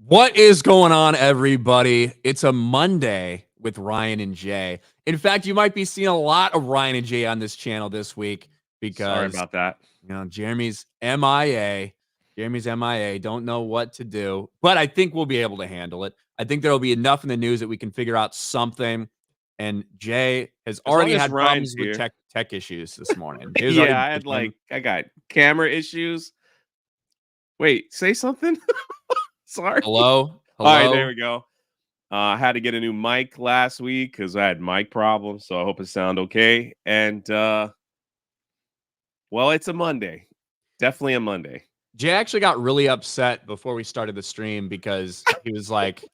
What is going on, everybody? It's a Monday with Ryan and Jay. In fact, you might be seeing a lot of Ryan and Jay on this channel this week Sorry because, about that. Jeremy's MIA. Jeremy's MIA. Don't know what to do, but I think we'll be able to handle it. I think there'll be enough in the news that we can figure out something. And Jay has already had problems with tech issues this morning. Yeah, I got camera issues. Wait, say something. Sorry. Hello. All right, there we go. I had to get a new mic last week because I had mic problems, so I hope it sounds okay. And well, it's a Monday. Definitely a Monday. Jay actually got really upset before we started the stream because he was like,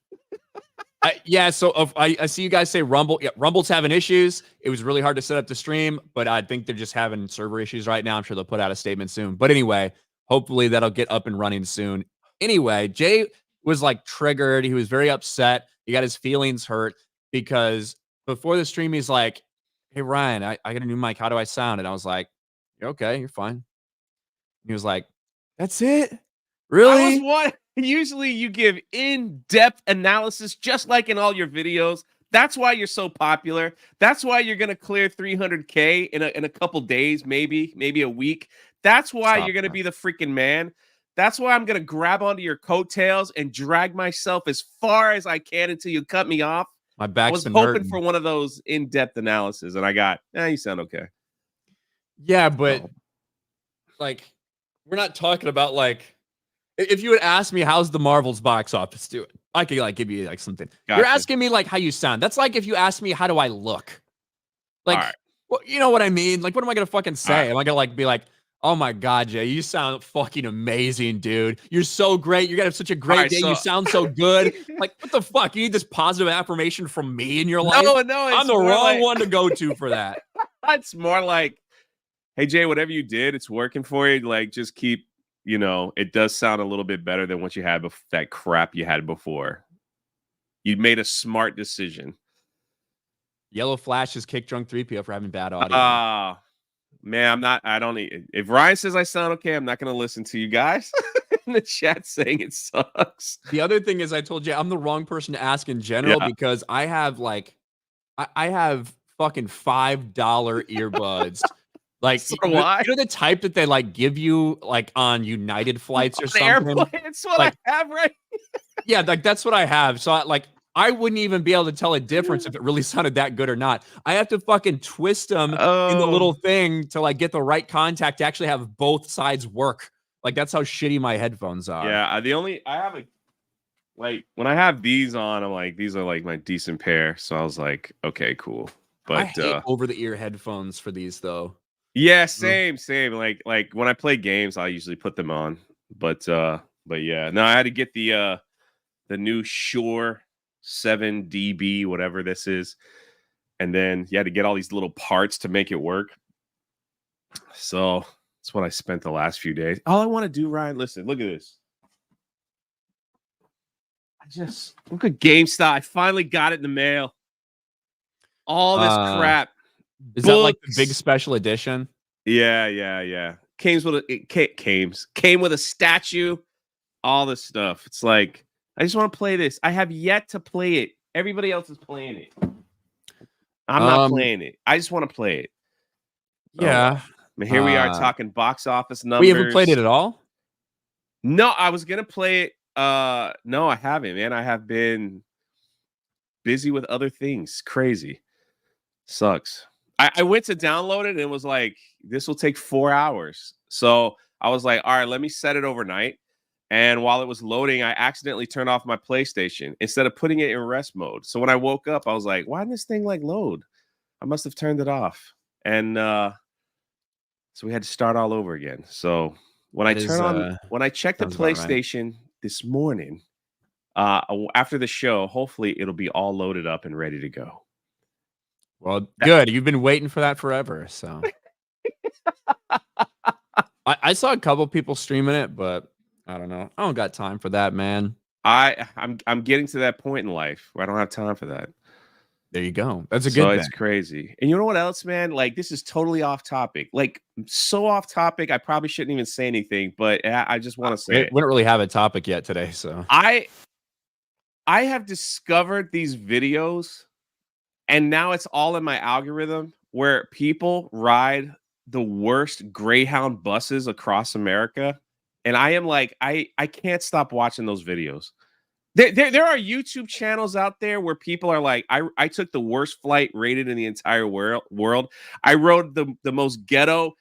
I see you guys say Rumble. Yeah, Rumble's having issues. It was really hard to set up the stream, but I think they're just having server issues right now. I'm sure they'll put out a statement soon. But anyway, hopefully that'll get up and running soon. Anyway, Jay was like triggered. He was very upset. He got his feelings hurt because before the stream, he's like, "Hey, Ryan, I got a new mic. How do I sound?" And I was like, "You're okay. You're fine." And he was like, "That's it? Really?" Usually you give in-depth analysis just like in all your videos. That's why you're so popular. That's why you're going to clear 300K in a couple days, maybe a week. That's why you're going to be the freaking man. That's why I'm going to grab onto your coattails and drag myself as far as I can until you cut me off. My back's been hoping hurting for one of those in-depth analysis, and I got, you sound okay. Yeah, but like, we're not talking about like, if you would ask me how's the Marvel's box office doing, I could like give you like something. Gotcha. You're asking me like how you sound. That's like if you ask me how do I look, like, well, you know what I mean? Like, what am I gonna fucking say? Am I gonna like be like, oh my god, Jay, you sound fucking amazing, dude. You're so great. You're gonna have such a great day. You sound so good. Like, what the fuck? You need this positive affirmation from me in your life? No, I'm the wrong one to go to for that. It's more like, hey Jay, whatever you did, it's working for you. Like, just keep. It does sound a little bit better than what you had that crap you had before. You made a smart decision. Yellow Flash is kick drunk 3PO for having bad audio. Man, if Ryan says I sound okay, I'm not going to listen to you guys in the chat saying it sucks. The other thing is I told you I'm the wrong person to ask in general because I have like, I have fucking $5 earbuds. Like, so you know the type that they like give you like on United flights or something? That's what I have, right? Yeah, like that's what I have. So I wouldn't even be able to tell a difference if it really sounded that good or not. I have to fucking twist them in the little thing to like get the right contact to actually have both sides work. Like that's how shitty my headphones are. Yeah, I have like when I have these on, I'm like, these are like my decent pair. So I was like, okay, cool. But I hate over the ear headphones for these though. Yeah, same. Like when I play games, I usually put them on. But yeah, no, I had to get the new Shure 7 dB, whatever this is, and then you had to get all these little parts to make it work. So that's what I spent the last few days. All I want to do, Ryan, listen, look at this. Look at GameStop. I finally got it in the mail. All this crap. Is that like the big special edition? Yeah. Came with a statue, all this stuff. It's like, I just want to play this. I have yet to play it. Everybody else is playing it. I'm not playing it. I just want to play it. Yeah. Here we are talking box office numbers. We haven't played it at all? No, I was going to play it. No, I haven't, man. I have been busy with other things. Crazy. Sucks. I went to download it and it was like, this will take 4 hours. So I was like, all right, let me set it overnight. And while it was loading, I accidentally turned off my PlayStation instead of putting it in rest mode. So when I woke up, I was like, why didn't this thing like load? I must have turned it off. And so we had to start all over again. So when when I checked the PlayStation this morning, after the show, hopefully it'll be all loaded up and ready to go. Well, good. You've been waiting for that forever. So I saw a couple people streaming it, but I don't know. I don't got time for that, man. I'm getting to that point in life where I don't have time for that. There you go. That's a good thing. It's crazy. And you know what else, man? Like, this is totally off topic. Like, so off topic, I probably shouldn't even say anything, but I just want to say we don't really have a topic yet today, so. I have discovered these videos, and now it's all in my algorithm where people ride the worst Greyhound buses across America. And I am like, I can't stop watching those videos. There are YouTube channels out there where people are like, I took the worst flight rated in the entire world. I rode the most ghetto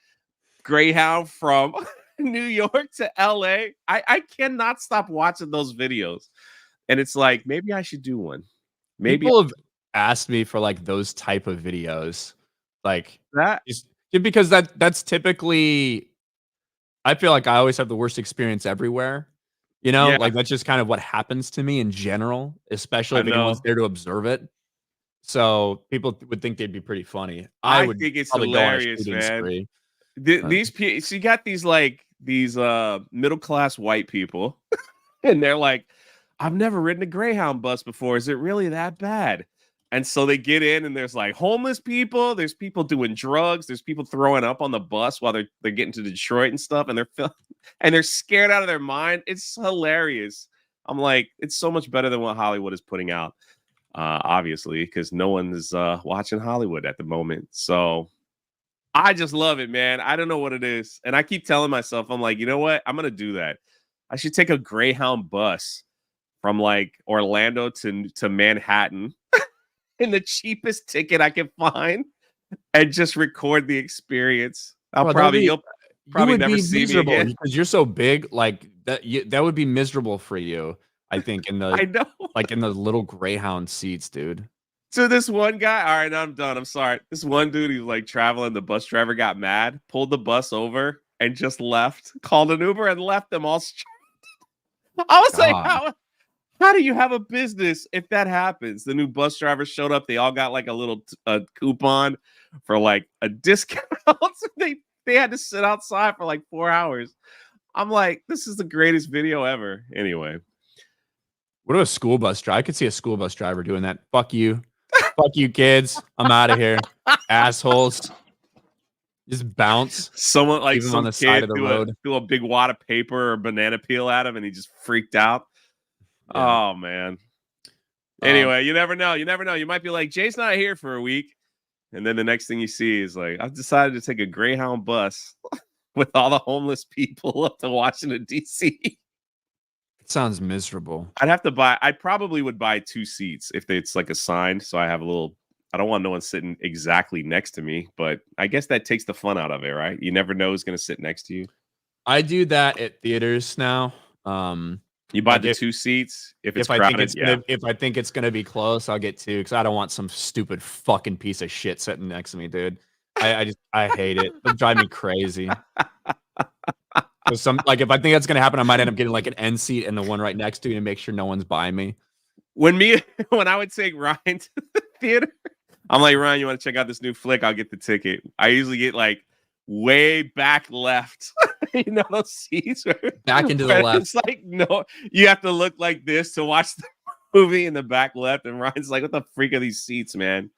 Greyhound from New York to LA. I cannot stop watching those videos. And it's like, maybe I should do one. Maybe People have asked me for like those type of videos, like that. just because that's typically. I feel like I always have the worst experience everywhere. You know, Yeah, like that's just kind of what happens to me in general, especially I if anyone's know. there to observe it. So people would think they'd be pretty funny. I I would think it's probably go on a hilarious, shooting man. spree. These people, so you got these middle class white people, and they're like, I've never ridden a Greyhound bus before. Is it really that bad? And so they get in, and there's like homeless people, there's people doing drugs, there's people throwing up on the bus while they're getting to Detroit and stuff, and they're scared out of their mind. It's hilarious. I'm like, it's so much better than what Hollywood is putting out, obviously, because no one is watching Hollywood at the moment. So I just love it, man. I don't know what it is. And I keep telling myself, I'm like, you know what? I'm going to do that. I should take a Greyhound bus from like Orlando to Manhattan in the cheapest ticket I can find and just record the experience. Bro, that would You'll you probably would never be see me miserable again. because you're so big. Like that would be miserable for you. I think in the I know. like in the little Greyhound seats, dude. So this one guy, all right, I'm done. I'm sorry. This one dude, he was like traveling. The bus driver got mad, pulled the bus over, and just left. Called an Uber and left them all. I was like, God, how do you have a business if that happens? The new bus drivers showed up. They all got like a little coupon for like a discount. They had to sit outside for like 4 hours. I'm like, this is the greatest video ever. Anyway, what about a school bus driver? I could see a school bus driver doing that. Fuck you. Fuck you, kids. I'm out of here. Assholes. Just bounce. someone like Leave them on some the side kid of the road. threw a big wad of paper or banana peel at him, and he just freaked out. Yeah. Oh man. Um, Anyway, you never know. You never know. You might be like, Jay's not here for a week. And then the next thing you see is like, I've decided to take a Greyhound bus with all the homeless people up to Washington, D.C. it sounds miserable. I probably would buy 2 seats if it's like assigned. So I have a little, I don't want no one sitting exactly next to me, but I guess that takes the fun out of it, right? You never know who's going to sit next to you. I do that at theaters now. You buy Like the 2 seats if it's if I think crowded. it's Yeah. gonna if I think it's gonna be close, I'll get 2 because I don't want some stupid fucking piece of shit sitting next to me, dude. I hate it. It'll drive me crazy. So some like if I think that's gonna happen, I might end up getting like an end seat and the one right next to me to make sure no one's by me. When I would take Ryan to the theater, I'm like, Ryan, you want to check out this new flick? I'll get the ticket. I usually get like way back left. You know those seats Back into the left. It's like, no, you have to look like this to watch the movie in the back left. And Ryan's like, what the freak are these seats, man?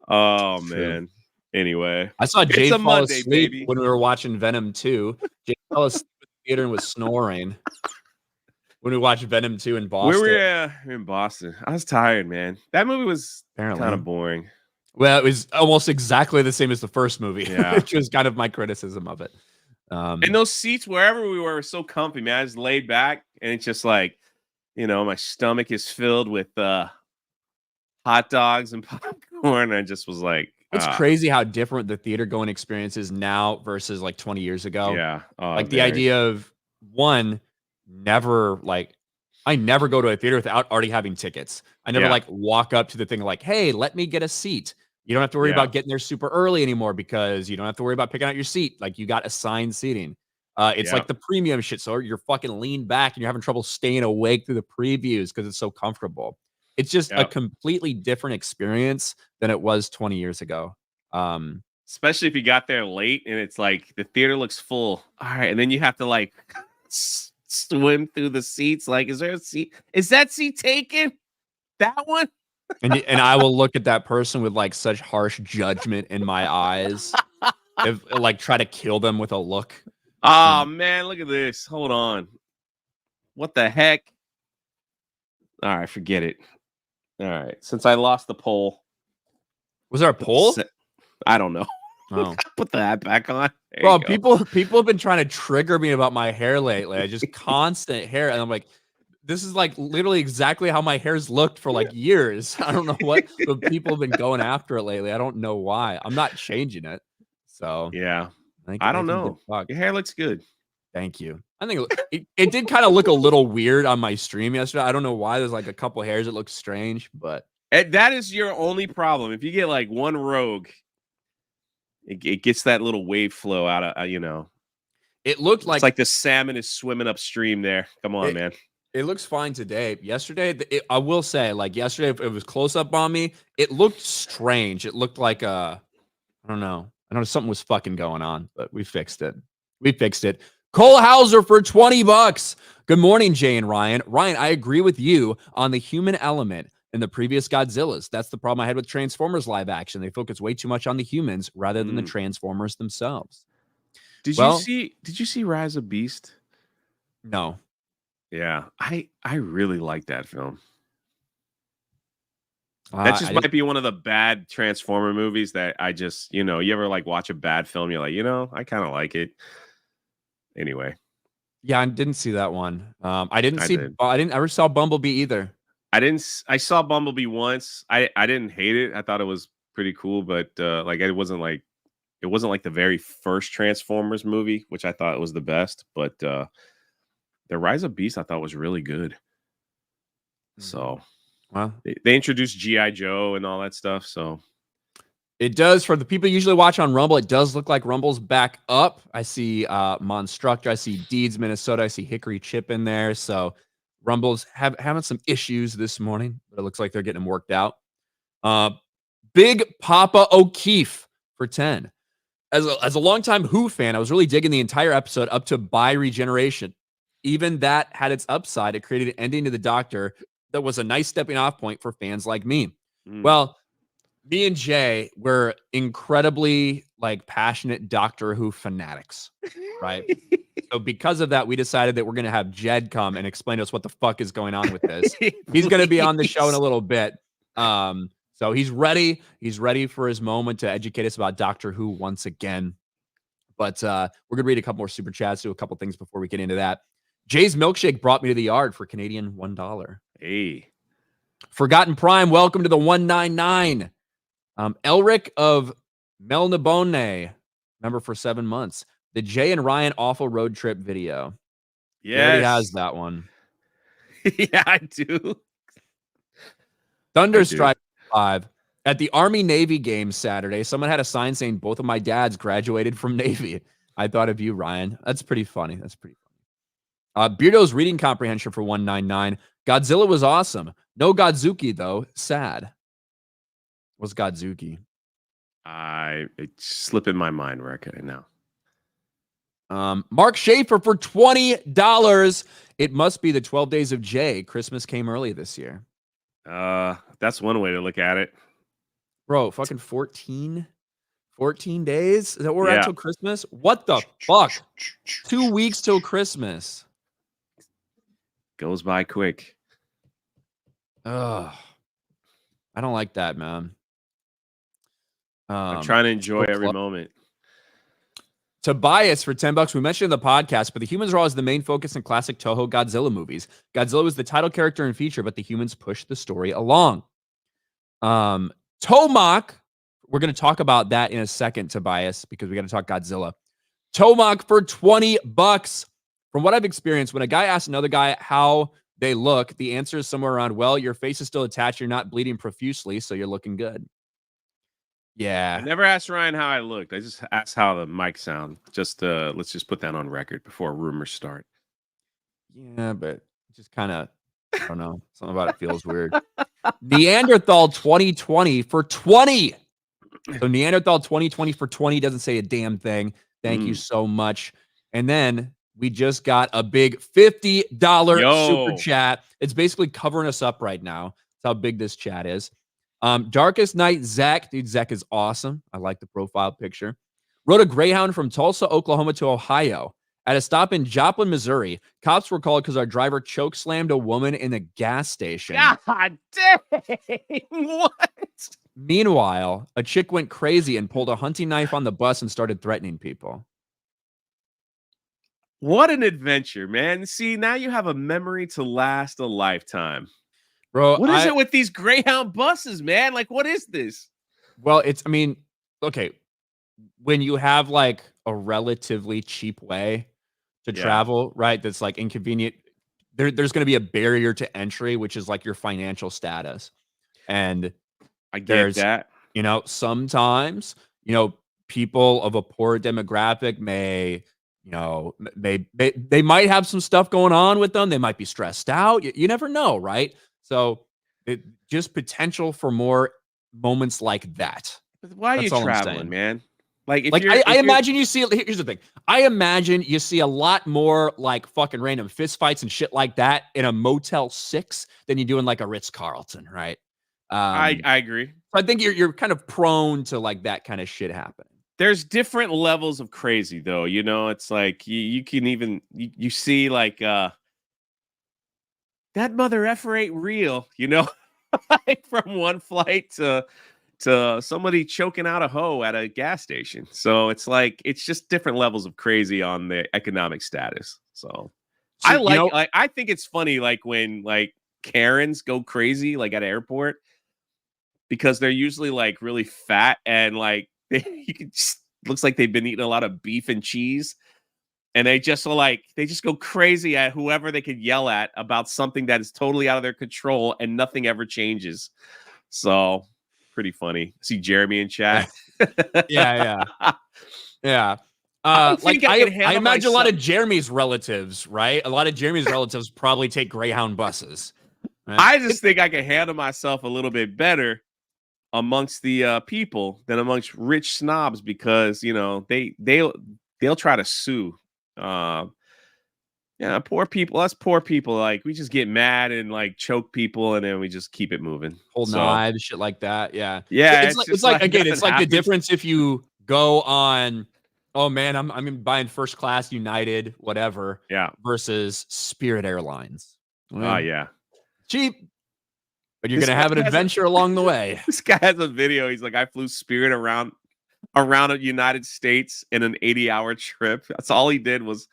Oh True. man. Anyway, I saw Jay it's a fall Monday, asleep baby. when we were watching Venom 2. Jay fell asleep in the theater and was snoring when we watched Venom 2 in Boston. We were in Boston. I was tired, man. That movie was Apparently. kind of boring. Well, it was almost exactly the same as the first movie, Yeah. which was kind of my criticism of it. And those seats, wherever we were so comfy, man. I just laid back, and it's just like, you know, my stomach is filled with hot dogs and popcorn. I just was like, it's crazy how different the theater going experience is now versus like 20 years ago. Yeah. Like the idea of one, I never go to a theater without already having tickets. I never like walk up to the thing like, hey, let me get a seat. You don't have to worry about getting there super early anymore because you don't have to worry about picking out your seat. Like you got assigned seating. It's like the premium shit. So you're fucking leaned back and you're having trouble staying awake through the previews because it's so comfortable. It's just a completely different experience than it was 20 years ago. Especially if you got there late and it's like the theater looks full. All right. And then you have to like swim through the seats. Like, is there a seat? Is that seat taken? That one? And I will look at that person with like such harsh judgment in my eyes. If like try to kill them with a look. Oh man, look at this. Hold on. What the heck? All right, forget it. All right, since I lost the poll, Was there a poll? I don't know. Oh. Put the hat back on. There Bro, you go. people have been trying to trigger me about my hair lately. I just constant hair, and I'm like, this is like literally exactly how my hair's looked for like years. I don't know what, but people have been going after it lately. I don't know why. I'm not changing it. So Yeah, I think I they don't can get know. fucked. Your hair looks good. Thank you. I think it did kind of look a little weird on my stream yesterday. I don't know why. There's like a couple hairs that look strange, but And that is your only problem. If you get like one rogue, it gets that little wave flow out of it looked It's like the salmon is swimming upstream there. Come on, man. it looks fine today. Yesterday, I will say, like yesterday, if it was close up on me, it looked strange. It looked like I don't know. I don't know, something was fucking going on, but we fixed it. We fixed it. Cole Hauser for $20. Good morning, Jay and Ryan. Ryan, I agree with you on the human element in the previous Godzillas. That's the problem I had with Transformers live action. They focus way too much on the humans rather than the Transformers themselves. Did you see Rise of Beast? No. Yeah, I really like that film. That just might be one of the bad Transformer movies that I just, you ever like watch a bad film, you're like, I kind of like it. Anyway. Yeah, I didn't see that one. I didn't ever saw Bumblebee either. I saw Bumblebee once. I didn't hate it. I thought it was pretty cool, but it wasn't like the very first Transformers movie, which I thought was the best, but the Rise of Beast I thought was really good. So, well, they introduced G.I. Joe and all that stuff, so it does. For the people usually watch on Rumble, it does look like Rumble's back up. I see Monstructor, I see Deeds, Minnesota, I see Hickory Chip in there. So Rumble's having some issues this morning, but it looks like they're getting them worked out. Big Papa O'Keefe for 10. As a longtime Who fan, I was really digging the entire episode up to By Regeneration. Even that had its upside. It created an ending to the Doctor that was a nice stepping off point for fans like me. Well, me and Jay were incredibly passionate Doctor Who fanatics, right? So because of that, we decided that we're going to have Jed come and explain to us what the fuck is going on with this. He's going to be on the show in a little bit. So he's ready. He's ready for his moment to educate us about Doctor Who once again. But we're going to read a couple more super chats, do a couple things before we get into that. Jay's Milkshake brought me to the yard for Canadian $1. Hey. Forgotten Prime, welcome to the 199. Elric of Melnibone, member for 7 months. The Jay and Ryan awful road trip video. Yes. He already has that one. Yeah, I do. Thunderstrike 5. At the Army Navy game Saturday, someone had a sign saying both of my dads graduated from Navy. I thought of you, Ryan. That's pretty funny. That's pretty funny. Beardo's reading comprehension for 199. Godzilla was awesome. No Godzuki, though. Sad. What's Godzuki? It's slipping my mind right now. Mark Schaefer for $20. It must be the 12 Days of Jay. Christmas came early this year. That's one way to look at it. Bro, fucking 14 days? Is that where we're at till Christmas? What the fuck? 2 weeks till Christmas. Goes by quick. Ugh. I don't like that, man. I'm trying to enjoy every moment. Tobias for $10. We mentioned in the podcast, but the humans are always the main focus in classic Toho Godzilla movies. Godzilla was the title character and feature, but the humans pushed the story along. Tomac, we're going to talk about that in a second, Tobias, because we got to talk Godzilla. Tomac for $20. From what I've experienced, when a guy asks another guy how they look, the answer is somewhere around, well, your face is still attached, you're not bleeding profusely, so you're looking good. Yeah. I never asked Ryan how I looked. I just asked how the mic sound. Just let's just put that on record before rumors start. Yeah, but just kind of, I don't know. Something about it feels weird. Neanderthal 2020 for 20. So Neanderthal 2020 for 20 doesn't say a damn thing. Thank you so much. And then we just got a big $50 super chat. It's basically covering us up right now. That's how big this chat is. Darkest Night, Zach. Dude, Zach is awesome. I like the profile picture. Rode a Greyhound from Tulsa, Oklahoma to Ohio. At a stop in Joplin, Missouri, cops were called because our driver choke slammed a woman in a gas station. God dang! What? Meanwhile, a chick went crazy and pulled a hunting knife on the bus and started threatening people. What an adventure, man. See, now you have a memory to last a lifetime. Bro, What is it with these Greyhound buses, man? Like, what is this? Well, I mean, okay, when you have like a relatively cheap way to travel, right? That's like inconvenient. There's going to be a barrier to entry, which is like your financial status. And I get that. Sometimes, people of a poor demographic may, they might have some stuff going on with them. They might be stressed out. You never know, right? So just potential for more moments like that. But why are you traveling, man? Like, I imagine you see. Here's the thing. I imagine you see a lot more like fucking random fist fights and shit like that in a Motel 6 than you do in like a Ritz-Carlton, right? I agree. I think you're kind of prone to like that kind of shit happening. There's different levels of crazy, though. It's like you can even you see like that mother effer ain't real. Like from one flight to somebody choking out a hoe at a gas station. So it's like it's just different levels of crazy on the economic status. So I think it's funny like when like Karens go crazy like at an airport because they're usually like really fat and like looks like they've been eating a lot of beef and cheese. And they just go crazy at whoever they could yell at about something that is totally out of their control and nothing ever changes. So pretty funny. See Jeremy in chat. Yeah. I imagine a lot of Jeremy's relatives, right? A lot of Jeremy's relatives probably take Greyhound buses. Right? I just think I can handle myself a little bit better amongst the people than amongst rich snobs because they'll try to sue. Poor people. Us poor people, like we just get mad and like choke people, and then we just keep it moving. Hold knives, shit like that. Yeah. It's like the difference if you go on. Oh man, I'm buying first class United, whatever. Yeah. Versus Spirit Airlines. Cheap, but you're gonna have an adventure along the way. This guy has a video. He's like, I flew Spirit around the United States in an 80-hour trip. That's all he did was.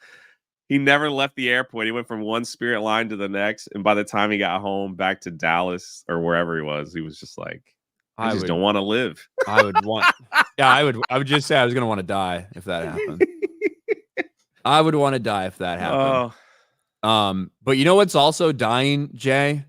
He never left the airport. He went from one Spirit line to the next. And by the time he got home back to Dallas or wherever he was just like, I just don't want to live. I would just say I was going to want to die if that happened. I would want to die if that happened. But you know what's also dying, Jay?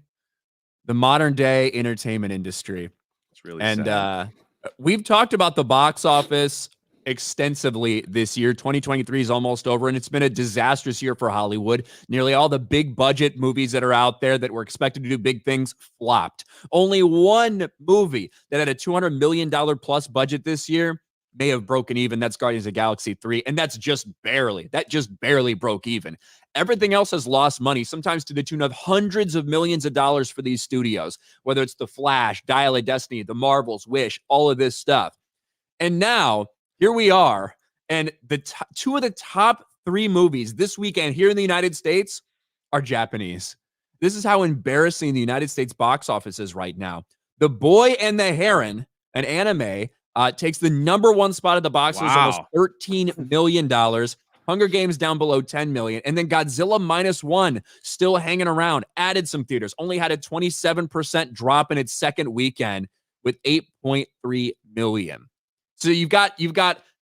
The modern day entertainment industry. It's really sad. We've talked about the box office extensively this year. 2023 is almost over, and it's been a disastrous year for Hollywood. Nearly all the big budget movies that are out there that were expected to do big things flopped. Only one movie that had a $200 million plus budget this year may have broken even. That's Guardians of the Galaxy 3, and that just barely broke even. Everything else has lost money, sometimes to the tune of hundreds of millions of dollars for these studios, whether it's The Flash, Dial of Destiny, The Marvels, Wish, all of this stuff. And now here we are, and the two of the top 3 movies this weekend here in the United States are Japanese. This is how embarrassing the United States box office is right now. The Boy and the Heron, an anime, takes the #1 spot at the box office, almost $13 million. Hunger Games down below $10 million. And then Godzilla -1 still hanging around, added some theaters, only had a 27% drop in its second weekend with $8.3 million. So you've got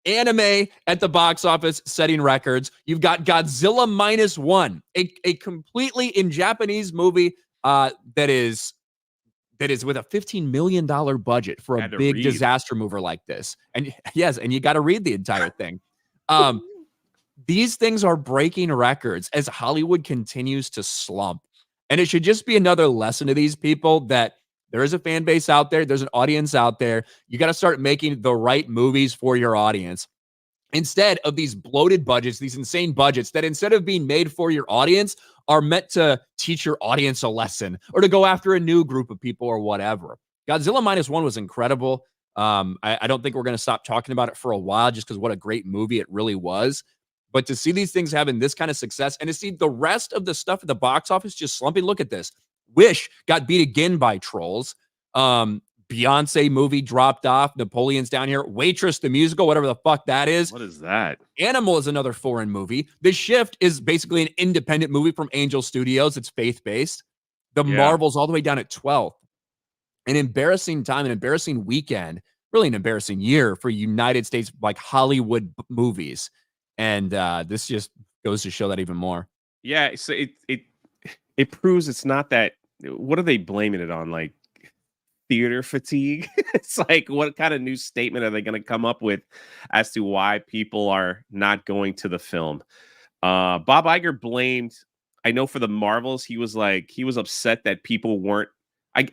anime at the box office setting records. You've got Godzilla -1, a completely in Japanese movie that is with a $15 million budget for a big disaster mover like this. And yes, and you got to read the entire thing. These things are breaking records as Hollywood continues to slump. And it should just be another lesson to these people that there is a fan base out there. There's an audience out there. You got to start making the right movies for your audience instead of these bloated budgets, these insane budgets that instead of being made for your audience are meant to teach your audience a lesson or to go after a new group of people or whatever. Godzilla -1 was incredible. I don't think we're going to stop talking about it for a while just because what a great movie it really was. But to see these things having this kind of success and to see the rest of the stuff at the box office just slumping, look at this. Wish got beat again by Trolls. Beyonce movie dropped off. Napoleon's down here. Waitress the musical, whatever the fuck that is. What is that? Animal is another foreign movie. The Shift is basically an independent movie from Angel Studios. It's faith-based. The Marvels all the way down at 12th. An embarrassing time, an embarrassing weekend, really an embarrassing year for United States, like Hollywood movies. And this just goes to show that even more. Yeah, so it proves it's not that. What are they blaming it on? Like theater fatigue? It's like, what kind of new statement are they going to come up with as to why people are not going to the film? Bob Iger blamed, I know for the Marvels, he was upset that people weren't.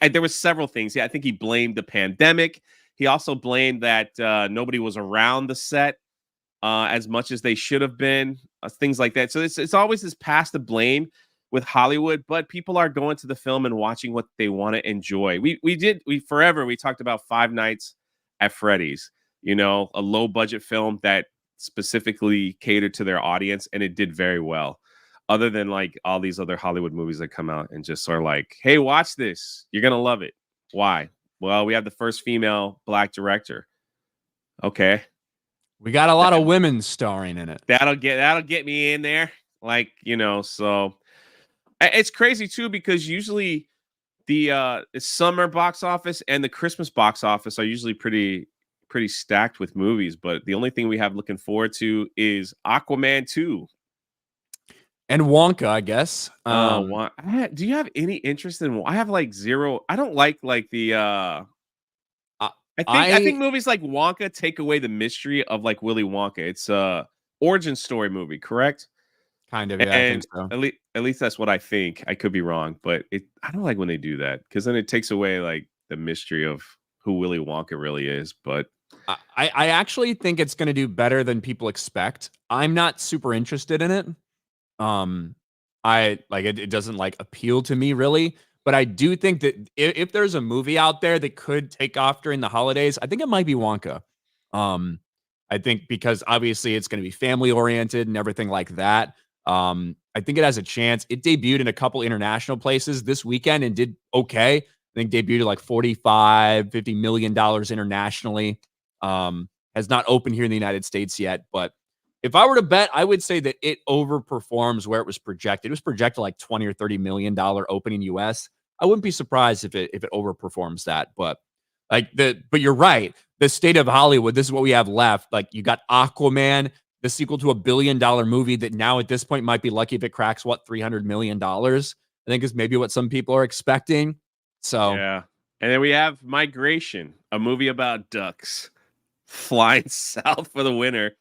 There was several things. Yeah, I think he blamed the pandemic. He also blamed that nobody was around the set as much as they should have been, things like that. So it's always this pass the blame with Hollywood, but people are going to the film and watching what they want to enjoy. We forever talked about Five Nights at Freddy's, a low budget film that specifically catered to their audience, and it did very well. Other than like all these other Hollywood movies that come out and just are like, hey, watch this, you're gonna love it. Why? Well, we have the first female Black director. Okay. We got a lot of women starring in it. That'll get me in there. Like, so it's crazy too, because usually the summer box office and the Christmas box office are usually pretty stacked with movies, but the only thing we have looking forward to is Aquaman 2. And Wonka, I guess. Do you have any interest in? I have like zero. I don't like the I think movies like Wonka take away the mystery of like Willy Wonka. It's a origin story movie, correct? Kind of, yeah, I think so. At least that's what I think. I could be wrong, but I don't like when they do that, because then it takes away like the mystery of who Willy Wonka really is. But I actually think it's going to do better than people expect. I'm not super interested in it. I like it doesn't like appeal to me really. But I do think that if there's a movie out there that could take off during the holidays, I think it might be Wonka. I think because obviously it's going to be family oriented and everything like that. I think it has a chance. It debuted in a couple international places this weekend and did okay. I think debuted at like $45-50 million internationally. Has not opened here in the United States yet, but if I were to bet, I would say that it overperforms where it was projected. It was projected like $20 or $30 million opening US. I wouldn't be surprised if it overperforms that. But but you're right. The state of Hollywood, this is what we have left. Like, you got Aquaman, the sequel to $1 billion movie that now at this point might be lucky if it cracks $300 million. I think is maybe what some people are expecting. So yeah. And then we have Migration, a movie about ducks flying south for the winter.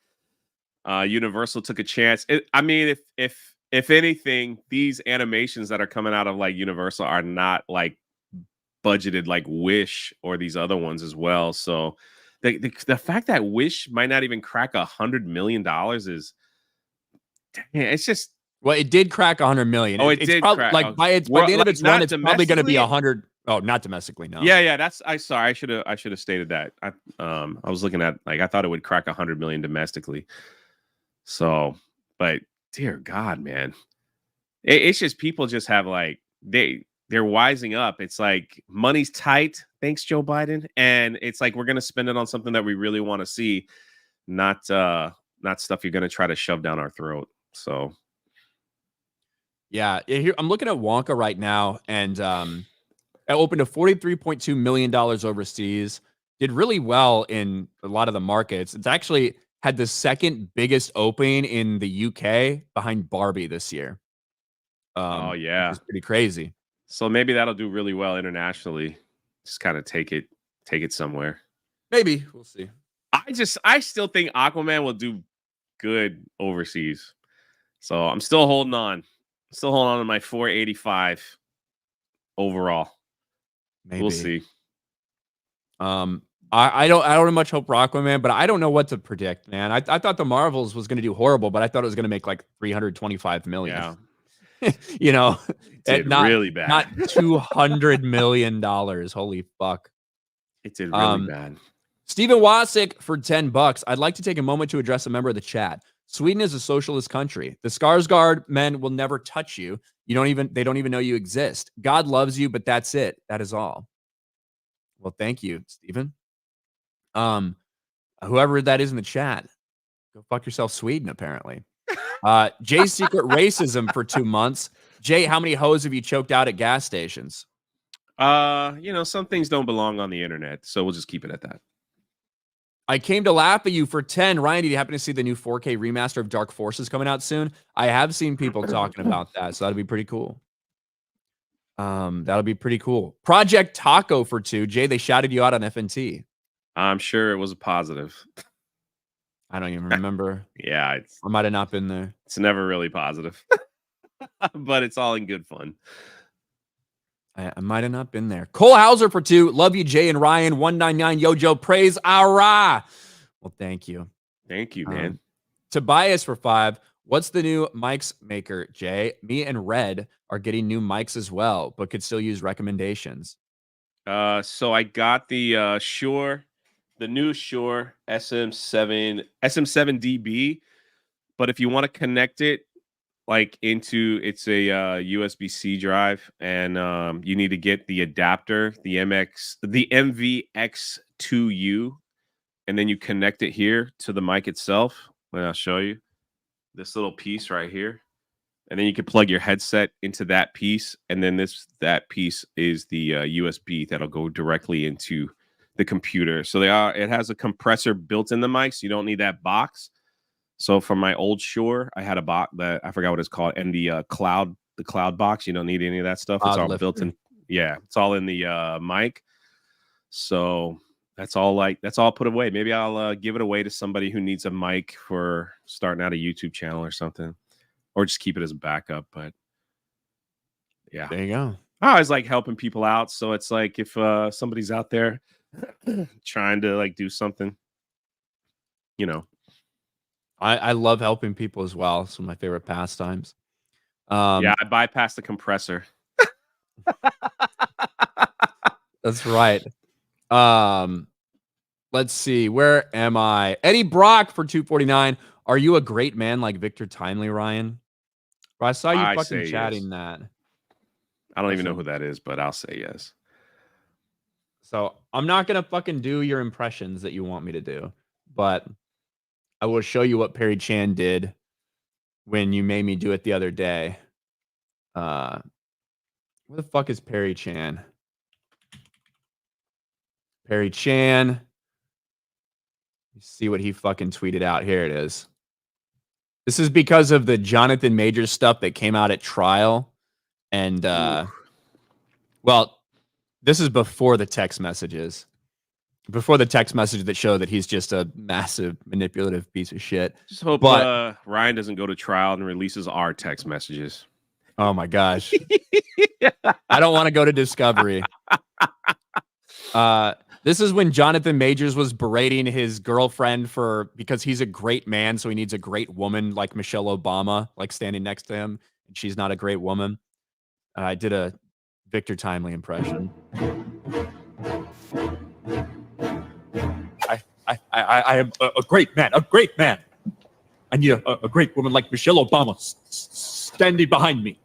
Universal took a chance. I mean, if anything, these animations that are coming out of like Universal are not like budgeted like Wish or these other ones as well. So the fact that Wish might not even crack $100 million is, it's just. Well, it did crack 100 million. Oh, it did crack. Like by the end of its run, it's probably going to be 100. Oh, not domestically, no. Yeah. Sorry. I should have stated that. I was looking at, like, I thought it would crack 100 million domestically. So, but dear God, man, it's just people just have like they're wising up. It's like money's tight. Thanks, Joe Biden, and it's like we're gonna spend it on something that we really want to see, not stuff you're gonna try to shove down our throat. So, yeah, here I'm looking at Wonka right now, and it opened to $43.2 million overseas. Did really well in a lot of the markets. It's actually had the second biggest opening in the UK behind Barbie this year. Oh yeah, it's pretty crazy. So maybe that'll do really well internationally. Just kind of take it somewhere. Maybe we'll see. I still think Aquaman will do good overseas. So I'm still holding on. Still holding on to my 485 overall. Maybe. We'll see. I don't have much hope for Aquaman, but I don't know what to predict, man. I thought the Marvels was going to do horrible, but I thought it was going to make like 325 million. Yeah. Really bad. Not $200 million. Holy fuck. It did really bad. Steven Wasick for $10. I'd like to take a moment to address a member of the chat. Sweden is a socialist country. The Skarsgård men will never touch you. They don't even know you exist. God loves you, but that's it. That is all. Well, thank you, Stephen. Whoever that is in the chat, go fuck yourself, Sweden, apparently. Jay's secret racism for 2 months. Jay, how many hoes have you choked out at gas stations? Some things don't belong on the internet, so we'll just keep it at that. I came to laugh at you for 10. Ryan, did you happen to see the new 4K remaster of Dark Forces coming out soon? I have seen people talking about that, so that'd be pretty cool. That'll be pretty cool. Project Taco for 2. Jay, they shouted you out on FNT. I'm sure it was a positive. I don't even remember. Yeah, I might have not been there. It's never really positive, but it's all in good fun. I might have not been there. Cole Hauser for 2. Love you, Jay and Ryan. 199 Yojo. Praise Ara. Well, thank you. Thank you, man. Tobias for 5. What's the new mics maker, Jay? Me and Red are getting new mics as well, but could still use recommendations. So I got the Shure, the new Shure SM7DB, but if you want to connect it it's a USB-C drive, and you need to get the adapter, the MVX2U, and then you connect it here to the mic itself. And I'll show you this little piece right here, and then you can plug your headset into that piece, and then that piece is the USB that'll go directly into the computer. So it has a compressor built in the mic, so you don't need that box. So for my old Shure, I had a box that I forgot what it's called, and the cloud box. You don't need any of that stuff. It's all built in. Yeah, it's all in the mic. So that's all put away. Maybe I'll give it away to somebody who needs a mic for starting out a YouTube channel or something, or just keep it as a backup. But yeah, there you go. I always like helping people out. So it's like if somebody's out there trying to do something, I love helping people as well. It's one of my favorite pastimes. Yeah, I bypassed the compressor. That's right. Let's see. Where am I? Eddie Brock for 249. Are you a great man like Victor Timely, Ryan? Bro, I saw you fucking chatting that. I don't even know who that is, but I'll say yes. So I'm not going to fucking do your impressions that you want me to do, but I will show you what Perry Chan did when you made me do it the other day. Where the fuck is Perry Chan? Perry Chan. Let's see what he fucking tweeted out. Here it is. This is because of the Jonathan Majors stuff that came out at trial. And, well, this is before the text messages. Before the text message that showed that he's just a massive manipulative piece of shit. Just hope Ryan doesn't go to trial and releases our text messages. Oh my gosh. I don't want to go to discovery. This is when Jonathan Majors was berating his girlfriend because he's a great man, so he needs a great woman like Michelle Obama, standing next to him, and she's not a great woman. I did a Victor Timely impression. I am a great man, I need a great woman like Michelle Obama standing behind me.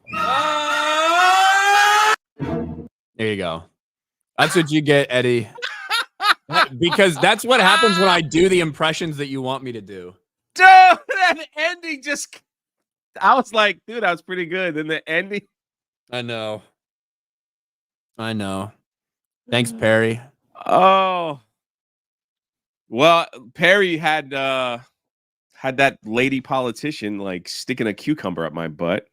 There you go. That's what you get, Eddie. Because that's what happens when I do the impressions that you want me to do. Dude, that ending I was like, dude, that was pretty good. Then the ending. I know. Thanks, Perry. Oh. Well, Perry had that lady politician sticking a cucumber up my butt.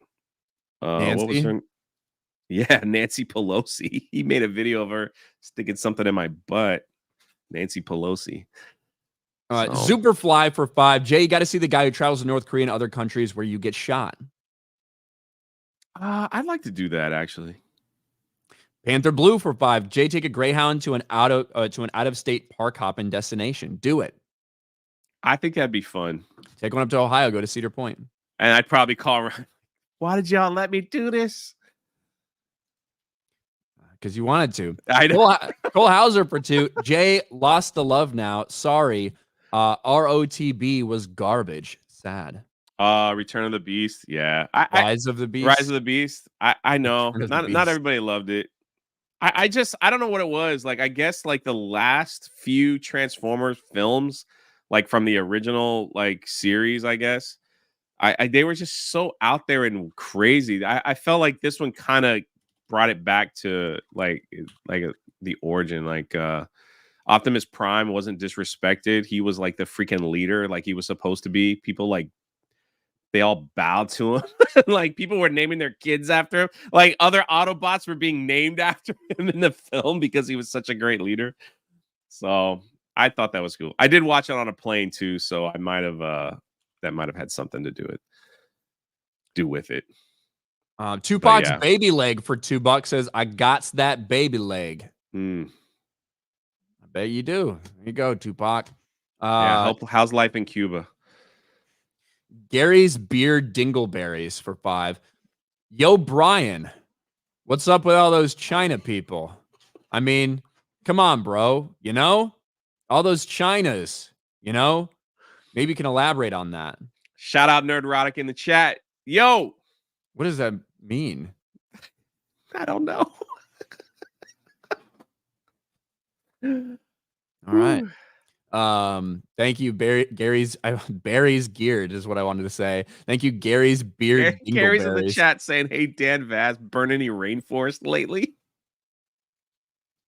Nancy? What was her? Yeah, Nancy Pelosi. He made a video of her sticking something in my butt. Nancy Pelosi. Superfly for 5. Jay, you got to see the guy who travels to North Korea and other countries where you get shot. I'd like to do that, actually. Panther Blue for 5. Jay, take a Greyhound to an out of state park hopping destination. Do it. I think that'd be fun. Take one up to Ohio. Go to Cedar Point. And I'd probably call Ryan. Why did y'all let me do this? Because you wanted to. I know. Cole Hauser for 2. Jay lost the love now. Sorry. ROTB was garbage. Sad. Return of the Beast. Yeah. Rise of the Beast. Rise of the Beast. I know. Return of the Not Beast. everybody loved it. I don't know what it was. Like, I guess like the last few Transformers films, like from the original like series, I guess. They were just so out there and crazy. I felt like this one kind of brought it back to the origin. Like Optimus Prime wasn't disrespected. He was like the freaking leader, like he was supposed to be. People like they all bowed to him. Like people were naming their kids after him. Like other Autobots were being named after him in the film because he was such a great leader. So I thought that was cool. I did watch it on a plane too, so I might have that might have had something to do with it. Tupac's baby leg for $2 says, "I got that baby leg." I bet you do. There you go, Tupac. How's life in Cuba? Gary's Beard Dingleberries for $5. Yo, Brian, what's up with all those China people? I mean, come on, bro. You know, all those Chinas, you know, maybe you can elaborate on that. Shout out Nerdrotic in the chat. Yo, what does that mean? I don't know. All right. Thank you, Gary's Geared is what I wanted to say. Thank you, Gary's Beard. Gary's in the chat saying, "Hey, Dan Vaz, burn any rainforest lately?" Did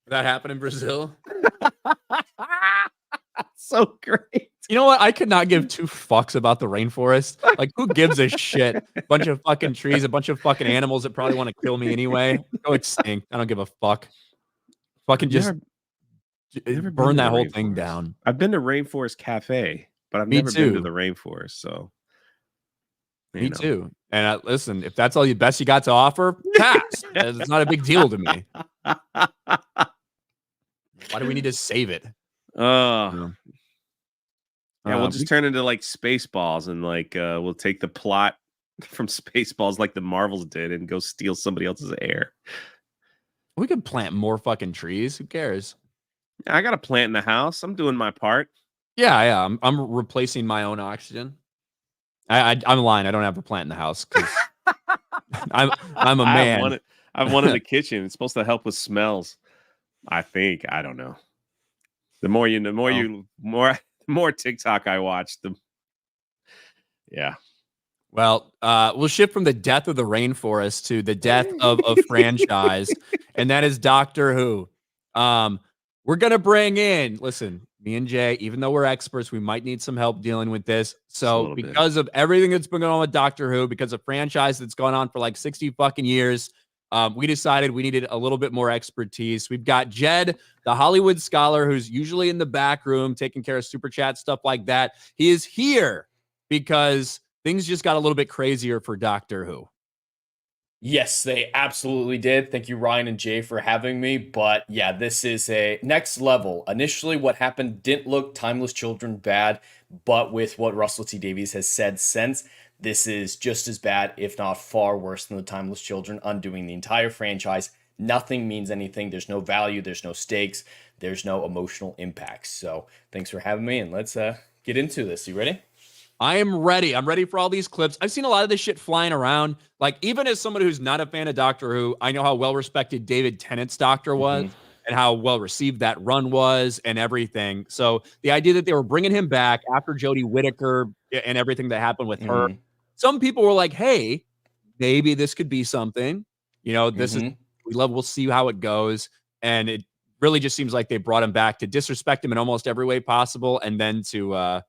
that happen in Brazil? So great. You know what? I could not give two fucks about the rainforest. Like, who gives a shit? A bunch of fucking trees, a bunch of fucking animals that probably want to kill me anyway. Go extinct. I don't give a fuck. Fucking just burn that whole thing down. I've been to Rainforest Cafe, but I've never been to the rainforest. So, me too. And listen, if that's all you best you got to offer, pass. It's not a big deal to me. Why do we need to save it? Yeah, we'll just turn into like Spaceballs and like we'll take the plot from Spaceballs like the Marvels did and go steal somebody else's air. We could plant more fucking trees. Who cares? I got a plant in the house. I'm doing my part. Yeah. I'm replacing my own oxygen. I'm lying. I don't have a plant in the house because I'm a man. I have one in the kitchen. It's supposed to help with smells. I think. I don't know. The more TikTok I watch, yeah. Well, we'll shift from the death of the rainforest to the death of a franchise, and that is Doctor Who. We're gonna bring in. Listen, me and Jay, even though we're experts, we might need some help dealing with this. So, because of everything that's been going on with Doctor Who, because of franchise that's gone on for like 60 fucking years, we decided we needed a little bit more expertise. We've got Jed, the Hollywood scholar, who's usually in the back room taking care of super chat, stuff like that. He is here because things just got a little bit crazier for Doctor Who. Yes, they absolutely did. Thank you, Ryan and Jay, for having me. But yeah, this is a next level. Initially, what happened didn't look Timeless Children bad, but with what Russell T Davies has said since, this is just as bad, if not far worse than the Timeless Children, undoing the entire franchise. Nothing means anything. There's no value. There's no stakes. There's no emotional impact. So thanks for having me, and let's get into this. You ready? I am ready. I'm ready for all these clips. I've seen a lot of this shit flying around. Like, even as someone who's not a fan of Doctor Who, I know how well-respected David Tennant's Doctor was and how well-received that run was and everything. So the idea that they were bringing him back after Jodie Whittaker and everything that happened with her, some people were like, hey, maybe this could be something. You know, this is, we'll see how it goes. And it really just seems like they brought him back to disrespect him in almost every way possible. And then to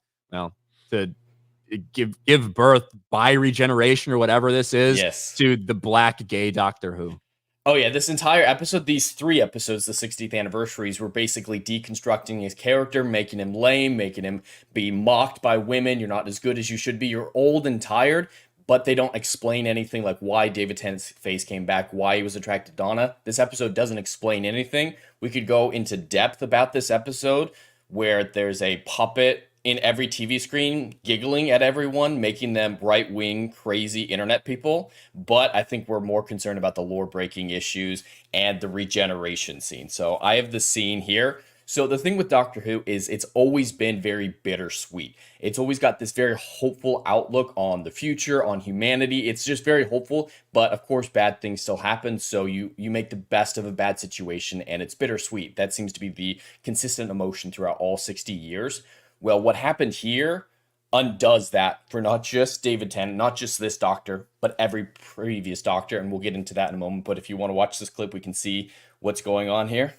give birth by regeneration or whatever this is to the black gay Doctor Who. Oh yeah, this entire episode, these 3 episodes, the 60th anniversaries, were basically deconstructing his character, making him lame, making him be mocked by women. You're not as good as you should be. You're old and tired, but they don't explain anything like why David Tennant's face came back, why he was attracted to Donna. This episode doesn't explain anything. We could go into depth about this episode where there's a puppet in every TV screen giggling at everyone, making them right-wing, crazy internet people. But I think we're more concerned about the lore-breaking issues and the regeneration scene. So I have the scene here. So the thing with Doctor Who is it's always been very bittersweet. It's always got this very hopeful outlook on the future, on humanity. It's just very hopeful, but of course bad things still happen, so you make the best of a bad situation and it's bittersweet. That seems to be the consistent emotion throughout all 60 years. Well, what happened here undoes that for not just David Tennant, not just this Doctor, but every previous Doctor, and we'll get into that in a moment. But if you want to watch this clip, we can see what's going on here.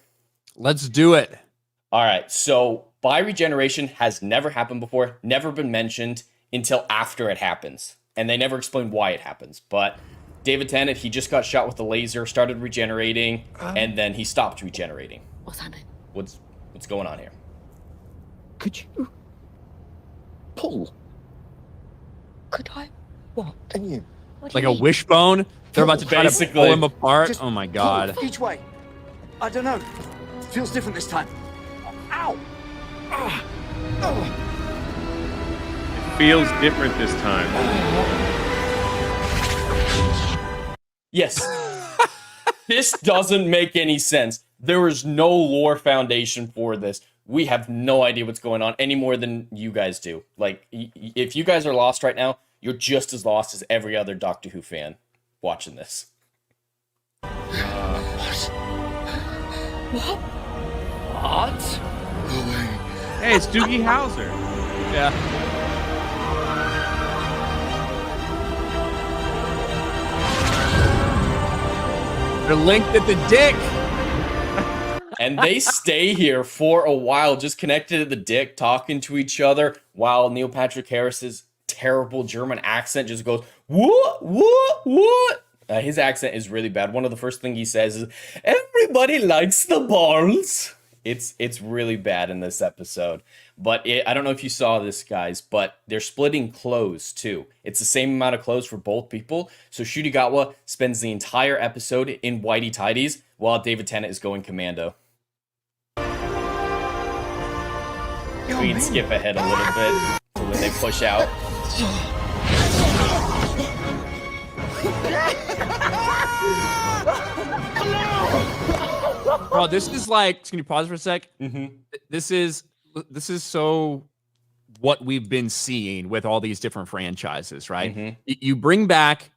Let's do it. All right, so bi-regeneration has never happened before, never been mentioned until after it happens. And they never explain why it happens. But David Tennant, he just got shot with a laser, started regenerating, and then he stopped regenerating. What's happening? What's going on here? Could you pull? Could I? What? And you? What do Like you a mean? wishbone? They're about to try to Basically. pull him apart? Just Oh my god. pull each way. I don't know. Feels different this time. Ow! It feels different this time. Yes. This doesn't make any sense. There is no lore foundation for this. We have no idea what's going on any more than you guys do. Like, if you guys are lost right now, you're just as lost as every other Doctor Who fan watching this. What? What? Hey, it's Doogie Howser. Yeah. They're linked at the dick. And they stay here for a while, just connected at the dick, talking to each other, while Neil Patrick Harris's terrible German accent just goes, what? His accent is really bad. One of the first things he says is, everybody likes the balls. It's really bad in this episode. But I don't know if you saw this, guys, but they're splitting clothes, too. It's the same amount of clothes for both people. So Shudigawa spends the entire episode in whitey tidies, while David Tennant is going commando. We can skip ahead a little bit to when they push out. Bro, this is like, can you pause for a sec? Mm-hmm. This is so what we've been seeing with all these different franchises, right? Mm-hmm. You bring back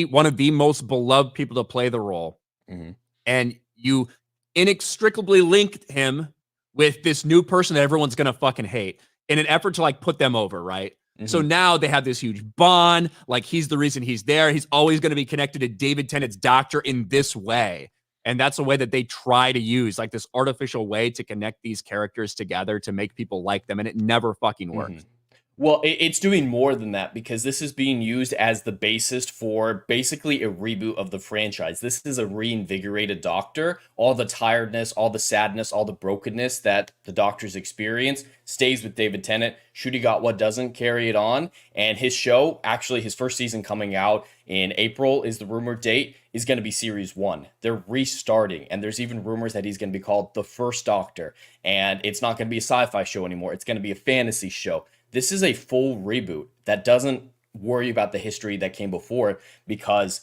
one of the most beloved people to play the role, Mm-hmm. and you inextricably linked him with this new person that everyone's gonna fucking hate in an effort to like put them over, right? Mm-hmm. So now they have this huge bond. Like, he's the reason he's there. He's always going to be connected to David Tennant's Doctor in this way. And that's a way that they try to use, like, this artificial way to connect these characters together to make people like them. And it never fucking works. Mm-hmm. Well, it's doing more than that, because this is being used as the basis for basically a reboot of the franchise. This is a reinvigorated Doctor. All the tiredness, all the sadness, all the brokenness that the Doctors experience stays with David Tennant. Shudigawa doesn't carry it on. And his show, actually his first season coming out in April is the rumored date, is going to be series 1. They're restarting, and there's even rumors that he's going to be called The First Doctor. And it's not going to be a sci-fi show anymore. It's going to be a fantasy show. This is a full reboot that doesn't worry about the history that came before it, because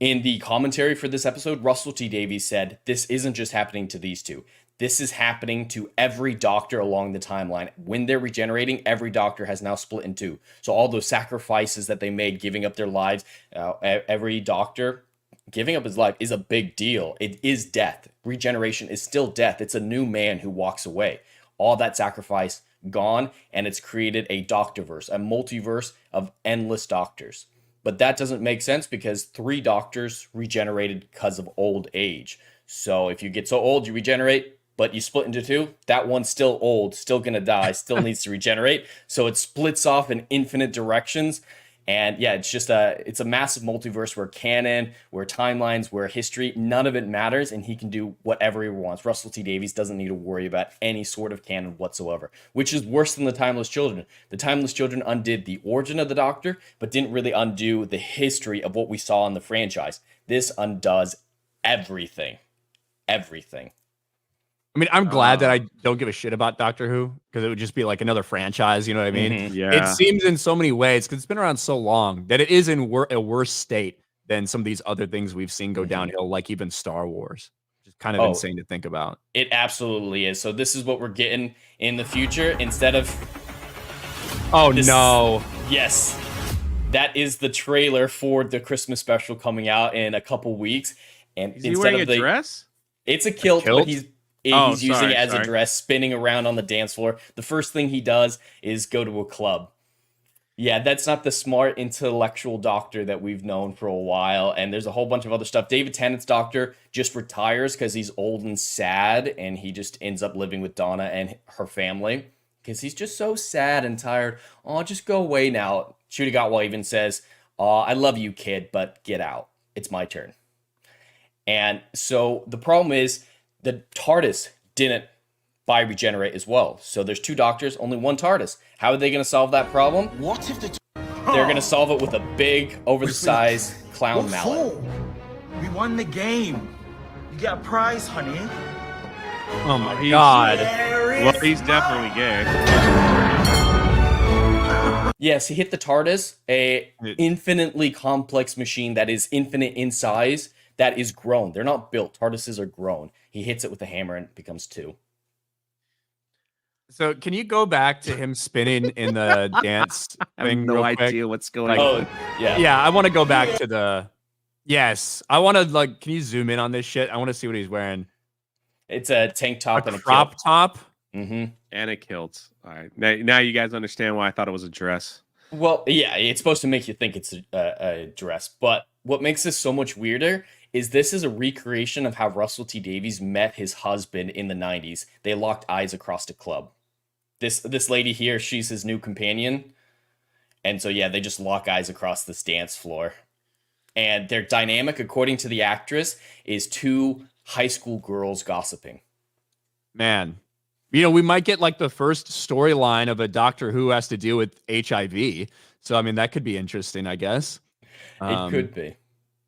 in the commentary for this episode, Russell T Davies said, this isn't just happening to these two. This is happening to every Doctor along the timeline. When they're regenerating, every Doctor has now split in two. So all those sacrifices that they made, giving up their lives, every Doctor giving up his life is a big deal. It is death. Regeneration is still death. It's a new man who walks away. All that sacrifice gone, and it's created a Doctorverse, a multiverse of endless Doctors. But that doesn't make sense, because 3 Doctors regenerated because of old age. So if you get so old, you regenerate, but you split into 2, that one's still old, still gonna die, still needs to regenerate. So it splits off in infinite directions. And yeah, it's a massive multiverse where canon, where timelines, where history, none of it matters, and he can do whatever he wants. Russell T Davies doesn't need to worry about any sort of canon whatsoever, which is worse than the Timeless Children. The Timeless Children undid the origin of the Doctor, but didn't really undo the history of what we saw in the franchise. This undoes everything. Everything. I mean, I'm glad that I don't give a shit about Doctor Who, because it would just be like another franchise. You know what I mean? Mm-hmm. Yeah. It seems in so many ways, because it's been around so long, that it is in a worse state than some of these other things we've seen go downhill, like even Star Wars. kind of insane to think about. It absolutely is. So this is what we're getting in the future instead of. Oh no! Yes, that is the trailer for the Christmas special coming out in a couple weeks. And Is he wearing a dress? It's a kilt, kilt? but he's using it as a dress, spinning around on the dance floor. The first thing he does is go to a club. Yeah, that's not the smart intellectual doctor that we've known for a while. And there's a whole bunch of other stuff. David Tennant's doctor just retires because he's old and sad, and he just ends up living with Donna and her family because he's just so sad and tired. Oh, just go away now. Shooty Gatwa even says, I love you, kid, but get out. It's my turn. And so the problem is the TARDIS didn't bioregenerate as well. So there's 2 doctors, only 1 TARDIS. How are they going to solve that problem? What if the... They're going to solve it with a big, over-the-size clown mallet. We won the game. You got a prize, honey. Oh my god! Well, he's definitely gay. Yes, he hit the TARDIS, a infinitely complex machine that is infinite in size, that is grown. They're not built. TARDISes are grown. He hits it with a hammer and it becomes 2. So can you go back to him spinning in the dance I have thing? no real idea quick? what's going Oh, on. yeah. Yeah, I want to go back to the. Yes, I want to can you zoom in on this shit? I want to see what he's wearing. It's a tank top and a crop kilt. top. Mm-hmm. And a kilt. All right. Now you guys understand why I thought it was a dress. Well, yeah, it's supposed to make you think it's a dress. But what makes this so much weirder is this is a recreation of how Russell T Davies met his husband in the 90s. They locked eyes across a club. This lady here, she's his new companion. And so, yeah, they just lock eyes across this dance floor. And their dynamic, according to the actress, is 2 high school girls gossiping. Man, we might get the first storyline of a Doctor Who has to deal with HIV. So, I mean, that could be interesting, I guess. It could be.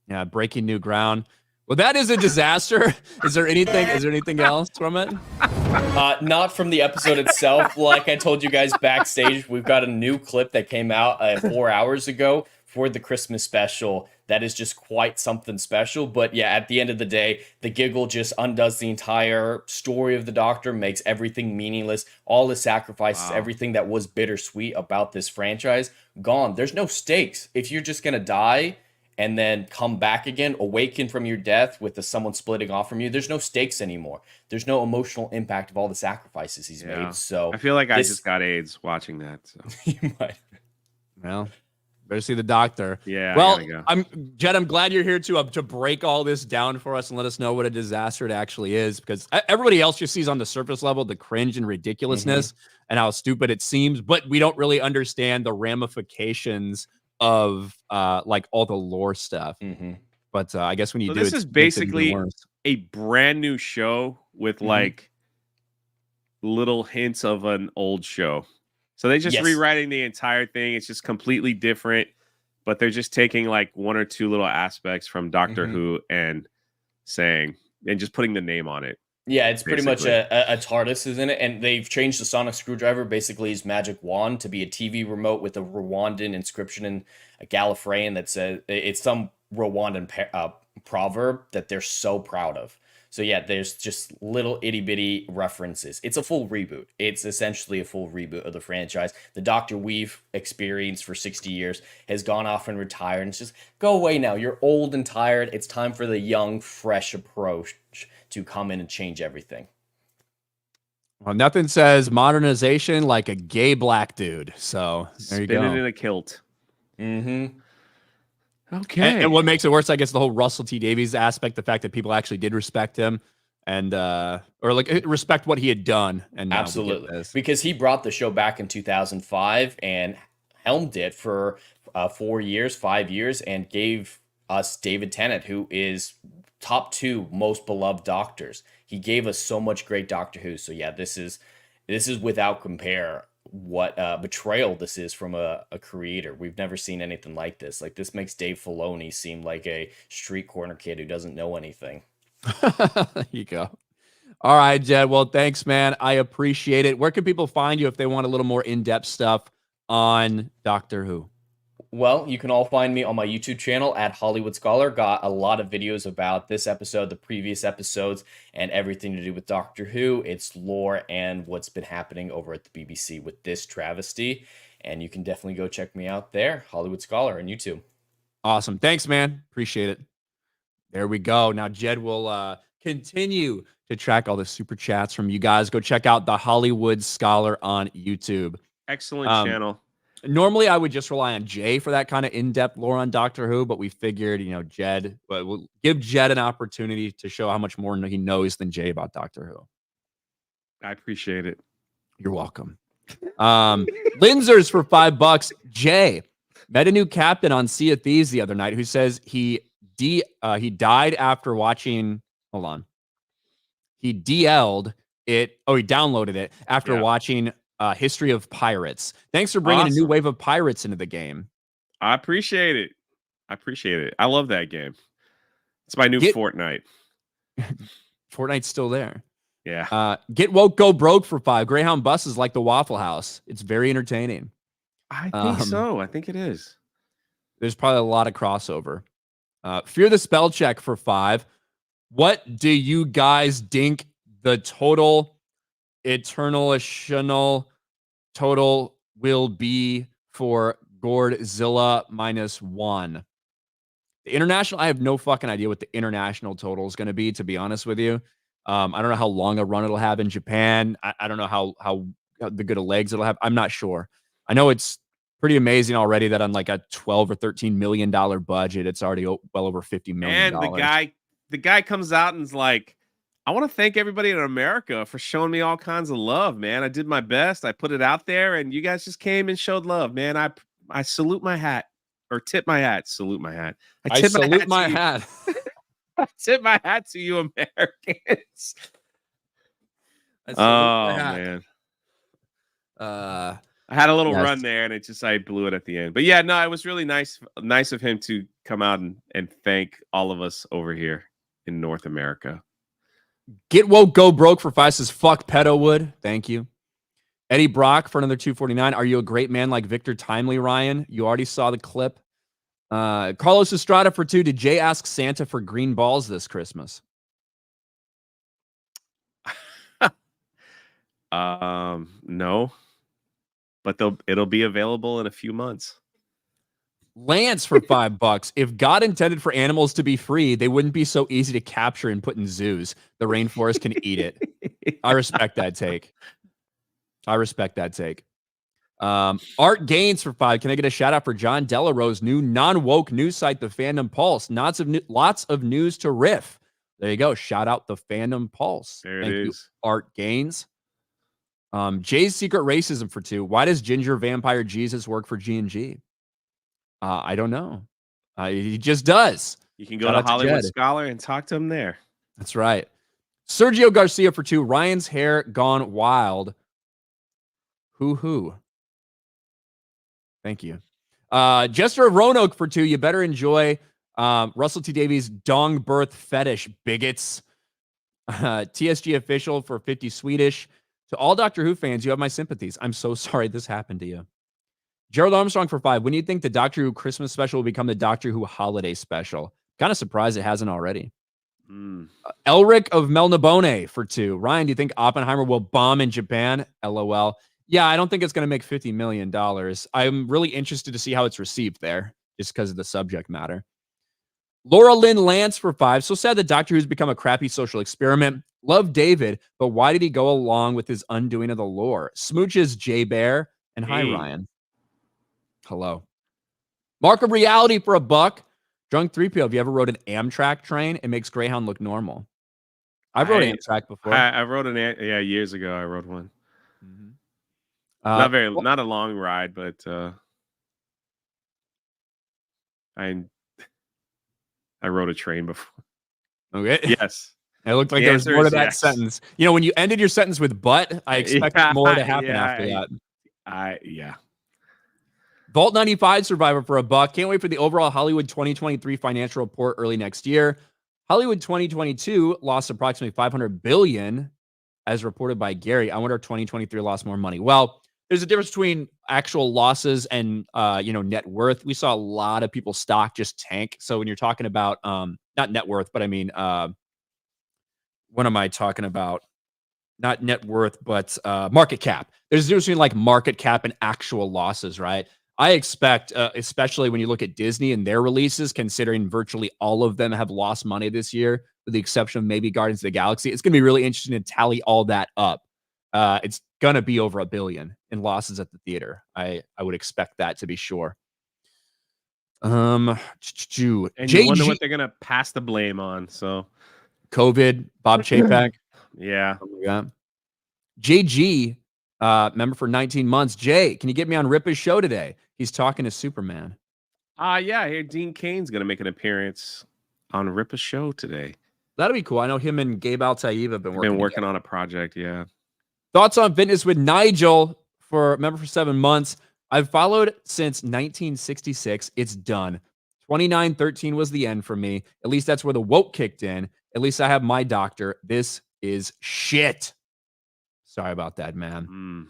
Yeah, breaking new ground. Well, that is a disaster. Is there anything else from it? Not from the episode itself. Like I told you guys backstage, we've got a new clip that came out 4 hours ago for the Christmas special. That is just quite something special. But yeah, at the end of the day, the giggle just undoes the entire story of the Doctor, makes everything meaningless. All the sacrifices, everything that was bittersweet about this franchise, gone. There's no stakes. If you're just going to die and then come back again, awaken from your death with someone splitting off from you, there's no stakes anymore. There's no emotional impact of all the sacrifices he's made. So I feel like I just got AIDS watching that. So. You might. Well, better see the Doctor. Yeah. Well, I gotta go. Jed, I'm glad you're here to break all this down for us and let us know what a disaster it actually is, because everybody else just sees on the surface level the cringe and ridiculousness and how stupid it seems, but we don't really understand the ramifications of all the lore stuff. But I guess when you do, this is basically a brand new show with little hints of an old show. So they're just rewriting the entire thing. It's just completely different, but they're just taking 1 or 2 little aspects from Doctor Who and just putting the name on it. Yeah, it's pretty much a TARDIS is in it, and they've changed the sonic screwdriver, basically his magic wand, to be a TV remote with a Rwandan inscription and a Gallifreyan that says it's some Rwandan proverb that they're so proud of. So yeah, there's just little itty bitty references. It's a full reboot. It's essentially a full reboot of the franchise. The Doctor we've experienced for 60 years has gone off and retired, and it's just go away now. You're old and tired. It's time for the young, fresh approach to come in and change everything. Well, nothing says modernization like a gay black dude. So there you go. Spinning in a kilt. Mm-hmm. Okay. And what makes it worse, I guess, the whole Russell T Davies aspect, the fact that people actually did respect him and respect what he had done. And absolutely, because he brought the show back in 2005 and helmed it for 5 years, and gave us David Tennant, who is top 2 most beloved Doctors. He gave us so much great Doctor Who. So yeah, this is without compare what betrayal this is from a creator. We've never seen anything like this. This makes Dave Filoni seem like a street corner kid who doesn't know anything. There you go. All right, Jed. Well, thanks, man. I appreciate it. Where can people find you if they want a little more in-depth stuff on Doctor Who? Well, you can all find me on my YouTube channel at Hollywood Scholar. Got a lot of videos about this episode, the previous episodes, and everything to do with Doctor Who, its lore, and what's been happening over at the BBC with this travesty. And you can definitely go check me out there, Hollywood Scholar on YouTube. Awesome. Thanks, man. Appreciate it. There we go. Now, Jed will continue to track all the super chats from you guys. Go check out the Hollywood Scholar on YouTube. Excellent channel. Normally, I would just rely on Jay for that kind of in-depth lore on Doctor Who, but we figured, Jed, we'll give Jed an opportunity to show how much more he knows than Jay about Doctor Who. I appreciate it. You're welcome. Linzers for $5. Jay met a new captain on Sea of Thieves the other night who says he died after watching. Hold on. He DL'd it. Oh, he downloaded it after watching History of Pirates. Thanks for bringing a new wave of pirates into the game. I appreciate it. I love that game. It's my new Fortnite. Fortnite's still there. Yeah. Get woke, go broke for $5. Greyhound buses like the Waffle House. It's very entertaining. I think so. I think it is. There's probably a lot of crossover. Fear the Spell Check for $5. What do you guys think the total eternal total will be for Gourdzilla -1? The international, I have no fucking idea what the international total is going to be, to be honest with you. I don't know how long a run it'll have in Japan. I don't know how the good of legs it'll have. I'm not sure. I know it's pretty amazing already that on like a $12 or $13 million budget, it's already well over $50 million. And the guy comes out and is like, I want to thank everybody in America for showing me all kinds of love, man. I did my best. I put it out there, and you guys just came and showed love, man. I salute my hat, or tip my hat. Salute my hat. I salute my hat. I tip my hat to you, Americans. Man. I had a little run there, and I blew it at the end. But yeah, no, it was really nice of him to come out and thank all of us over here in North America. Get woke, go broke for $5 says fuck Pedowood. Thank you. Eddie Brock for another $2.49. Are you a great man like Victor Timely, Ryan? You already saw the clip. Carlos Estrada for $2. Did Jay ask Santa for green balls this Christmas? No, but it'll be available in a few months. Lance for $5. If God intended for animals to be free, they wouldn't be so easy to capture and put in zoos. The rainforest can eat it. I respect that take. Art Gaines for $5. Can I get a shout out for John Delarose's new non-woke news site, The Fandom Pulse? Lots of news to riff. There you go. Shout out The Fandom Pulse. There Thank it you, is. Art Gaines. Jay's Secret Racism for $2. Why does Ginger Vampire Jesus work for G&G? I don't know. He just does. You can go to Hollywood Scholar and talk to him there. That's right. Sergio Garcia for $2. Ryan's hair gone wild. Hoo. Thank you. Jester of Roanoke for $2. You better enjoy Russell T. Davies' dong birth fetish, bigots. TSG official for 50 Swedish. To all Doctor Who fans, you have my sympathies. I'm so sorry this happened to you. Gerald Armstrong for $5. When do you think the Doctor Who Christmas special will become the Doctor Who holiday special? Kind of surprised it hasn't already. Elric of Melnabone for $2. Ryan, do you think Oppenheimer will bomb in Japan? LOL. Yeah, I don't think it's going to make $50 million. I'm really interested to see how it's received there, just because of the subject matter. Laura Lynn Lance for $5. So sad that Doctor Who's become a crappy social experiment. Love David, but why did he go along with his undoing of the lore? Smooches J Bear, and hi, Ryan. Hello. Mark of Reality for $1. Drunk 3PO, have you ever rode an Amtrak train? It makes Greyhound look normal. I've rode Amtrak before. I rode years ago. I rode one. Not a long ride, but I rode a train before. Okay. Yes. It looked like there was more to that sentence. When you ended your sentence with "but," I expected more to happen after that. Vault 95 Survivor for $1. Can't wait for the overall Hollywood 2023 financial report early next year. Hollywood 2022 lost approximately $500 billion, as reported by Gary. I wonder if 2023 lost more money. Well, there's a difference between actual losses and net worth. We saw a lot of people's stock just tank. So when you're talking about not net worth, but I mean what am I talking about? Not net worth, but market cap. There's a difference between like market cap and actual losses, right? I expect, especially when you look at Disney and their releases, considering virtually all of them have lost money this year, with the exception of maybe Guardians of the Galaxy, it's going to be really interesting to tally all that up. It's going to be over $1 billion in losses at the theater. I would expect that to be sure. And you wonder what they're going to pass the blame on. So COVID, Bob Chapek. Yeah. JG, member for 19 months. Jay, can you get me on Ripa's show today? He's talking to Superman. Yeah, I hear Dean Cain's going to make an appearance on Ripa's show today. That'll be cool. I know him and Gabe Altaïb have been working on a project, yeah. Thoughts on fitness with Nigel, for member for 7 months. I've followed since 1966. It's done. 2913 was the end for me. At least that's where the woke kicked in. At least I have my doctor. This is shit. Sorry about that, man.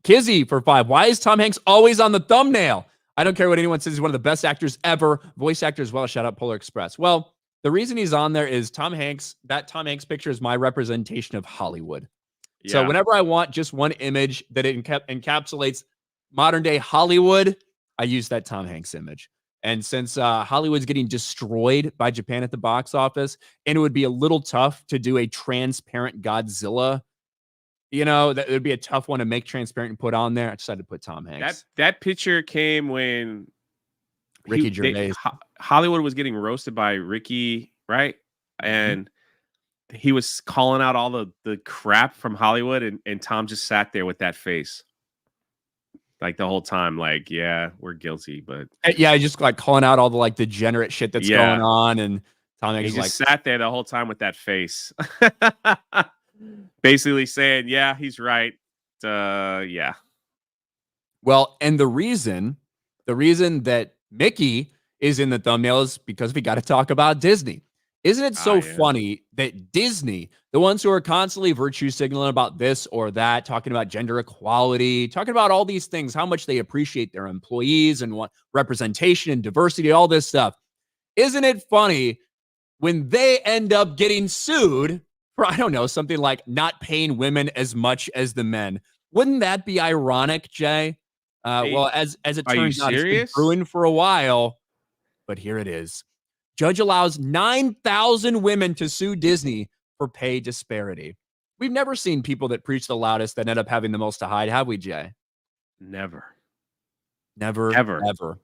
Kizzy for 5. Why is Tom Hanks always on the thumbnail? I don't care what anyone says. He's one of the best actors ever. Voice actor as well. Shout out Polar Express. Well, the reason he's on there is Tom Hanks. That Tom Hanks picture is my representation of Hollywood. Yeah. So whenever I want just one image that it encapsulates modern day Hollywood, I use that Tom Hanks image. And since Hollywood's getting destroyed by Japan at the box office, and it would be a little tough to do a transparent Godzilla, that would be a tough one to make transparent and put on there. I decided to put Tom Hanks. That picture came when Ricky Gervais. Hollywood was getting roasted by Ricky, right? And he was calling out all the crap from Hollywood, and Tom just sat there with that face. Like the whole time, like, yeah, we're guilty, but yeah, just like calling out all the like degenerate shit that's going on, and Tom Hanks just sat there the whole time with that face, basically saying, "Yeah, he's right." Yeah. Well, and the reason that Mickey is in the thumbnail is because we got to talk about Disney. Isn't it so funny that Disney, the ones who are constantly virtue signaling about this or that, talking about gender equality, talking about all these things, how much they appreciate their employees and want representation and diversity, all this stuff. Isn't it funny when they end up getting sued for, I don't know, something like not paying women as much as the men? Wouldn't that be ironic, Jay? Well, as it turns out, it's been brewing for a while, but here it is. Judge allows 9,000 women to sue Disney for pay disparity. We've never seen people that preach the loudest that end up having the most to hide, have we, Jay? Never. Ever.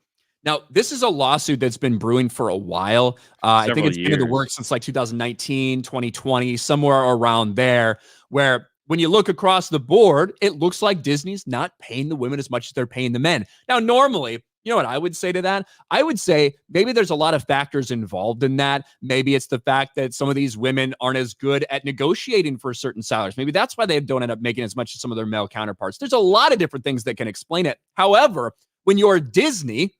Now, this is a lawsuit that's been brewing for a while. I think it's been in the works since like 2019, 2020, somewhere around there, where when you look across the board, it looks like Disney's not paying the women as much as they're paying the men. Now, normally, you know what I would say to that? I would say maybe there's a lot of factors involved in that. Maybe it's the fact that some of these women aren't as good at negotiating for certain salaries. Maybe that's why they don't end up making as much as some of their male counterparts. There's a lot of different things that can explain it. However, when you're Disney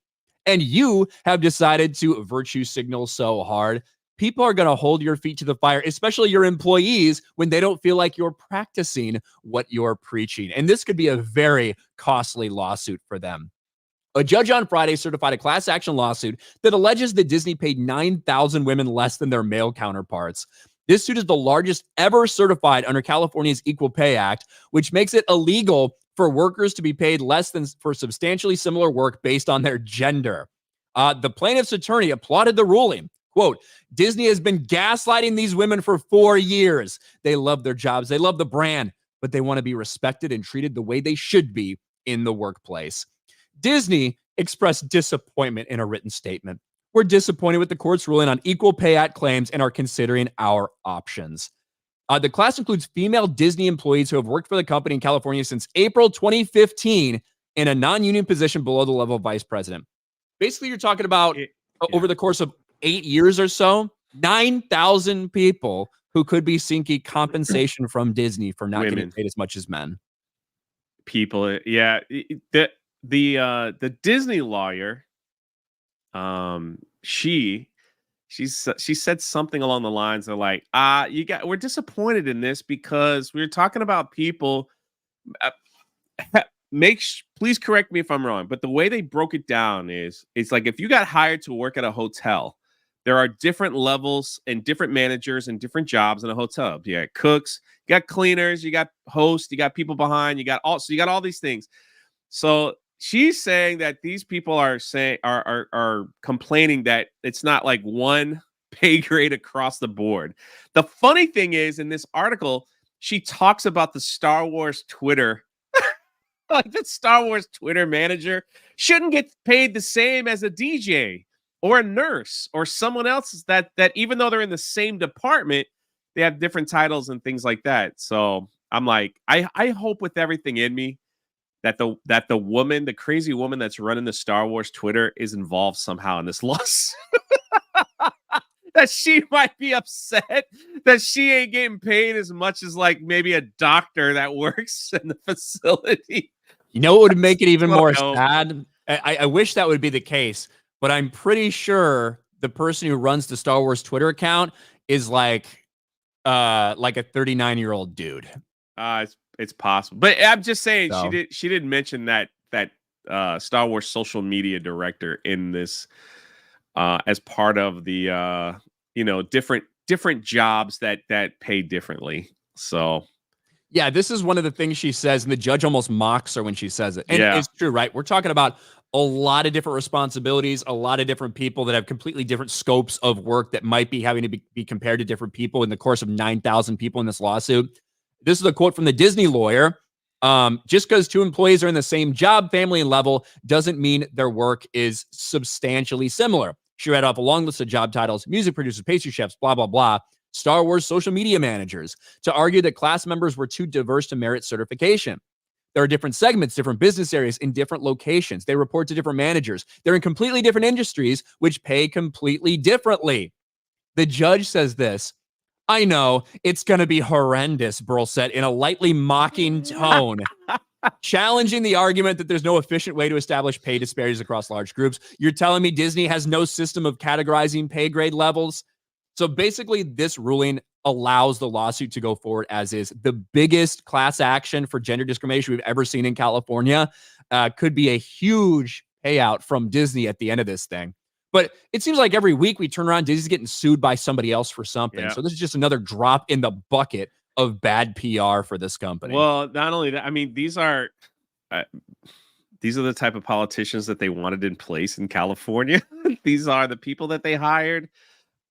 and you have decided to virtue signal so hard, people are going to hold your feet to the fire, especially your employees, when they don't feel like you're practicing what you're preaching. And this could be a very costly lawsuit for them. A judge on Friday certified a class action lawsuit that alleges that Disney paid 9,000 women less than their male counterparts. This suit is the largest ever certified under California's Equal Pay Act, which makes it illegal for workers to be paid less than for substantially similar work based on their gender. The plaintiff's attorney applauded the ruling. Quote, Disney has been gaslighting these women for 4 years. They love their jobs. They love the brand, but they want to be respected and treated the way they should be in the workplace. Disney expressed disappointment in a written statement. We're disappointed with the court's ruling on Equal Pay Act claims and are considering our options. The class includes female Disney employees who have worked for the company in California since April 2015 in a non-union position below the level of vice president. Basically, you're talking about over the course of 8 years or so, 9,000 people who could be seeking compensation from Disney for not getting paid as much as men. People, yeah. The Disney lawyer, she said something along the lines of like, we're disappointed in this because we're talking about people. please correct me if I'm wrong, but the way they broke it down is it's like if you got hired to work at a hotel, there are different levels and different managers and different jobs in a hotel. You got cooks, you got cleaners, you got hosts, you got people behind, you got all these things. So she's saying that these people are complaining that it's not like one pay grade across the board. The funny thing is, in this article, she talks about the Star Wars Twitter. Like the Star Wars Twitter manager shouldn't get paid the same as a DJ or a nurse or someone else that even though they're in the same department, they have different titles and things like that. So I'm like, I hope with everything in me that the woman, the crazy woman that's running the Star Wars Twitter is involved somehow in this loss. That she might be upset that she ain't getting paid as much as like maybe a doctor that works in the facility. You know what would make it even more sad? I wish that would be the case, but I'm pretty sure the person who runs the Star Wars Twitter account is like a 39-year-old dude. It's possible, but I'm just saying So. she did mention that Star Wars social media director in this as part of the different jobs that pay differently. So yeah, this is one of the things she says, and the judge almost mocks her when she says it. And Yeah. it's true, right? We're talking about a lot of different responsibilities, a lot of different people that have completely different scopes of work that might be having to be compared to different people in the course of 9,000 people in this lawsuit. This is a quote from the Disney lawyer. Just because two employees are in the same job, family, and level doesn't mean their work is substantially similar. She read off a long list of job titles: music producers, pastry chefs, blah, blah, blah. Star Wars social media managers, to argue that class members were too diverse to merit certification. There are different segments, different business areas in different locations. They report to different managers. They're in completely different industries, which pay completely differently. The judge says this: I know it's going to be horrendous, Burl said in a lightly mocking tone, challenging the argument that there's no efficient way to establish pay disparities across large groups. You're telling me Disney has no system of categorizing pay grade levels? So basically, this ruling allows the lawsuit to go forward as is. The biggest class action for gender discrimination we've ever seen in California. Could be a huge payout from Disney at the end of this thing. But it seems like every week we turn around, Disney's getting sued by somebody else for something. Yeah. So this is just another drop in the bucket of bad PR for this company. Well, not only that, I mean, these are the type of politicians that they wanted in place in California. These are the people that they hired.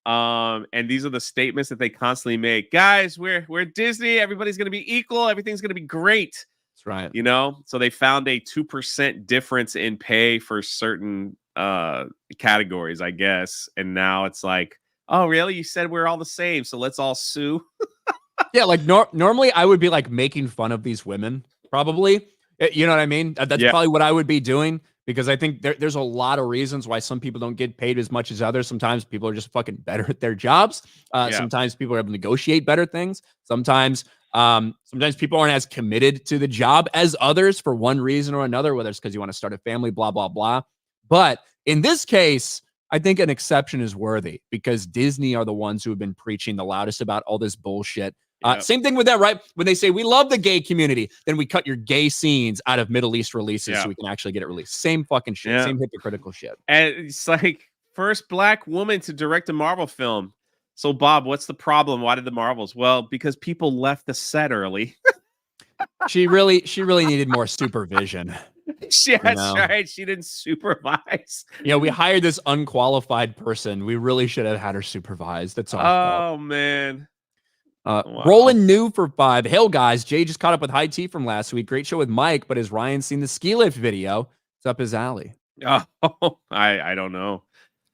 And these are the statements that they constantly make. Guys, we're Disney. Everybody's going to be equal. Everything's going to be great. That's right. You know, so they found a 2% difference in pay for certain categories, I guess. And now it's like, oh, really? You said we're all the same, so let's all sue. Yeah, like normally I would be like making fun of these women, probably. You know what I mean? That's probably what I would be doing, because I think there's a lot of reasons why some people don't get paid as much as others. Sometimes people are just fucking better at their jobs. Sometimes people are able to negotiate better things. Sometimes people aren't as committed to the job as others for one reason or another, whether it's because you want to start a family, blah, blah, blah. But in this case, I think an exception is worthy, because Disney are the ones who have been preaching the loudest about all this bullshit. Same thing with that, right? When they say we love the gay community, then we cut your gay scenes out of Middle East releases so we can actually get it released. Same fucking shit. Same hypocritical shit. And it's like, first black woman to direct a Marvel film. So, Bob, what's the problem? Why did the Marvels? Well, because people left the set early. She really needed more supervision. That's right. She didn't supervise. We hired this unqualified person. We really should have had her supervise. That's all. Oh, man. Wow. Rolling new for 5. Hail, guys. Jay just caught up with High Tea from last week. Great show with Mike, but has Ryan seen the ski lift video? It's up his alley. Oh, I don't know.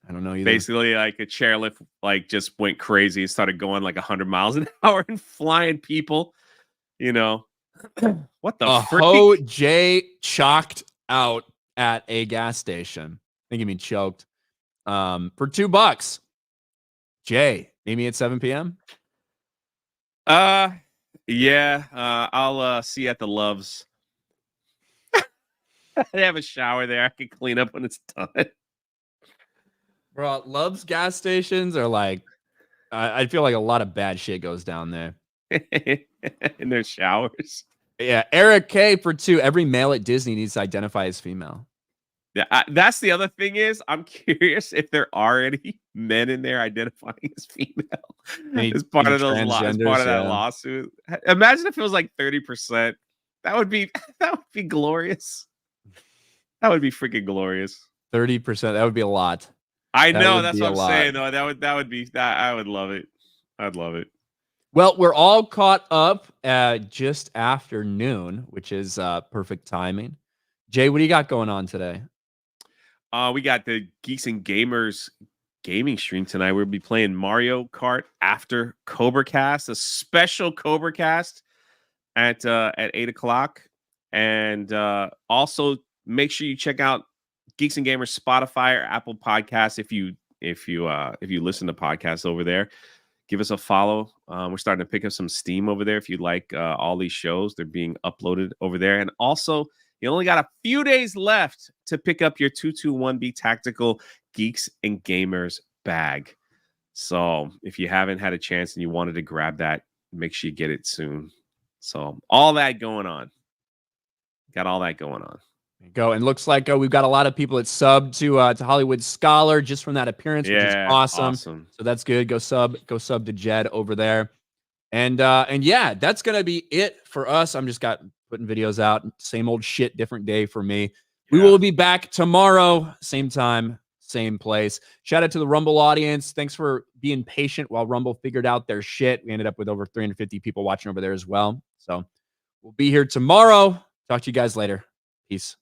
I don't know either. Basically, like a chairlift, like just went crazy and started going like 100 miles an hour and flying people. You know, what the frick? Jay chalked out at a gas station. I think you mean choked. For $2. Jay, meet me at 7 p.m. Yeah. I'll see you at the Loves. I have a shower there. I can clean up when it's done. Bro, Love's gas stations are like, I feel like a lot of bad shit goes down there. In their showers. Yeah, Eric K for 2. Every male at Disney needs to identify as female. Yeah, that's the other thing is I'm curious if there are any men in there identifying as female as part of those as part of that lawsuit. Imagine if it was like 30%. That would be glorious. That would be freaking glorious. 30%. That would be a lot. I know, that's what I'm saying though. That would be that. I would love it. I'd love it. Well, we're all caught up just after noon, which is perfect timing. Jay, what do you got going on today? We got the Geeks and Gamers gaming stream tonight. We'll be playing Mario Kart after Cobra Cast, a special Cobra Cast at 8 o'clock. And also make sure you check out Geeks and Gamers Spotify or Apple Podcasts if you listen to podcasts over there. Give us a follow. We're starting to pick up some steam over there. If you like all these shows, they're being uploaded over there. And also, you only got a few days left to pick up your 221B Tactical Geeks and Gamers bag. So if you haven't had a chance and you wanted to grab that, make sure you get it soon. So all that going on. Got all that going on. There you go. And looks like we've got a lot of people that sub to Hollywood Scholar just from that appearance, which is awesome. So that's good. Go sub to Jed over there. And yeah, that's gonna be it for us. I'm just putting videos out. Same old shit, different day for me. We will be back tomorrow, same time, same place. Shout out to the Rumble audience. Thanks for being patient while Rumble figured out their shit. We ended up with over 350 people watching over there as well. So we'll be here tomorrow. Talk to you guys later. Peace.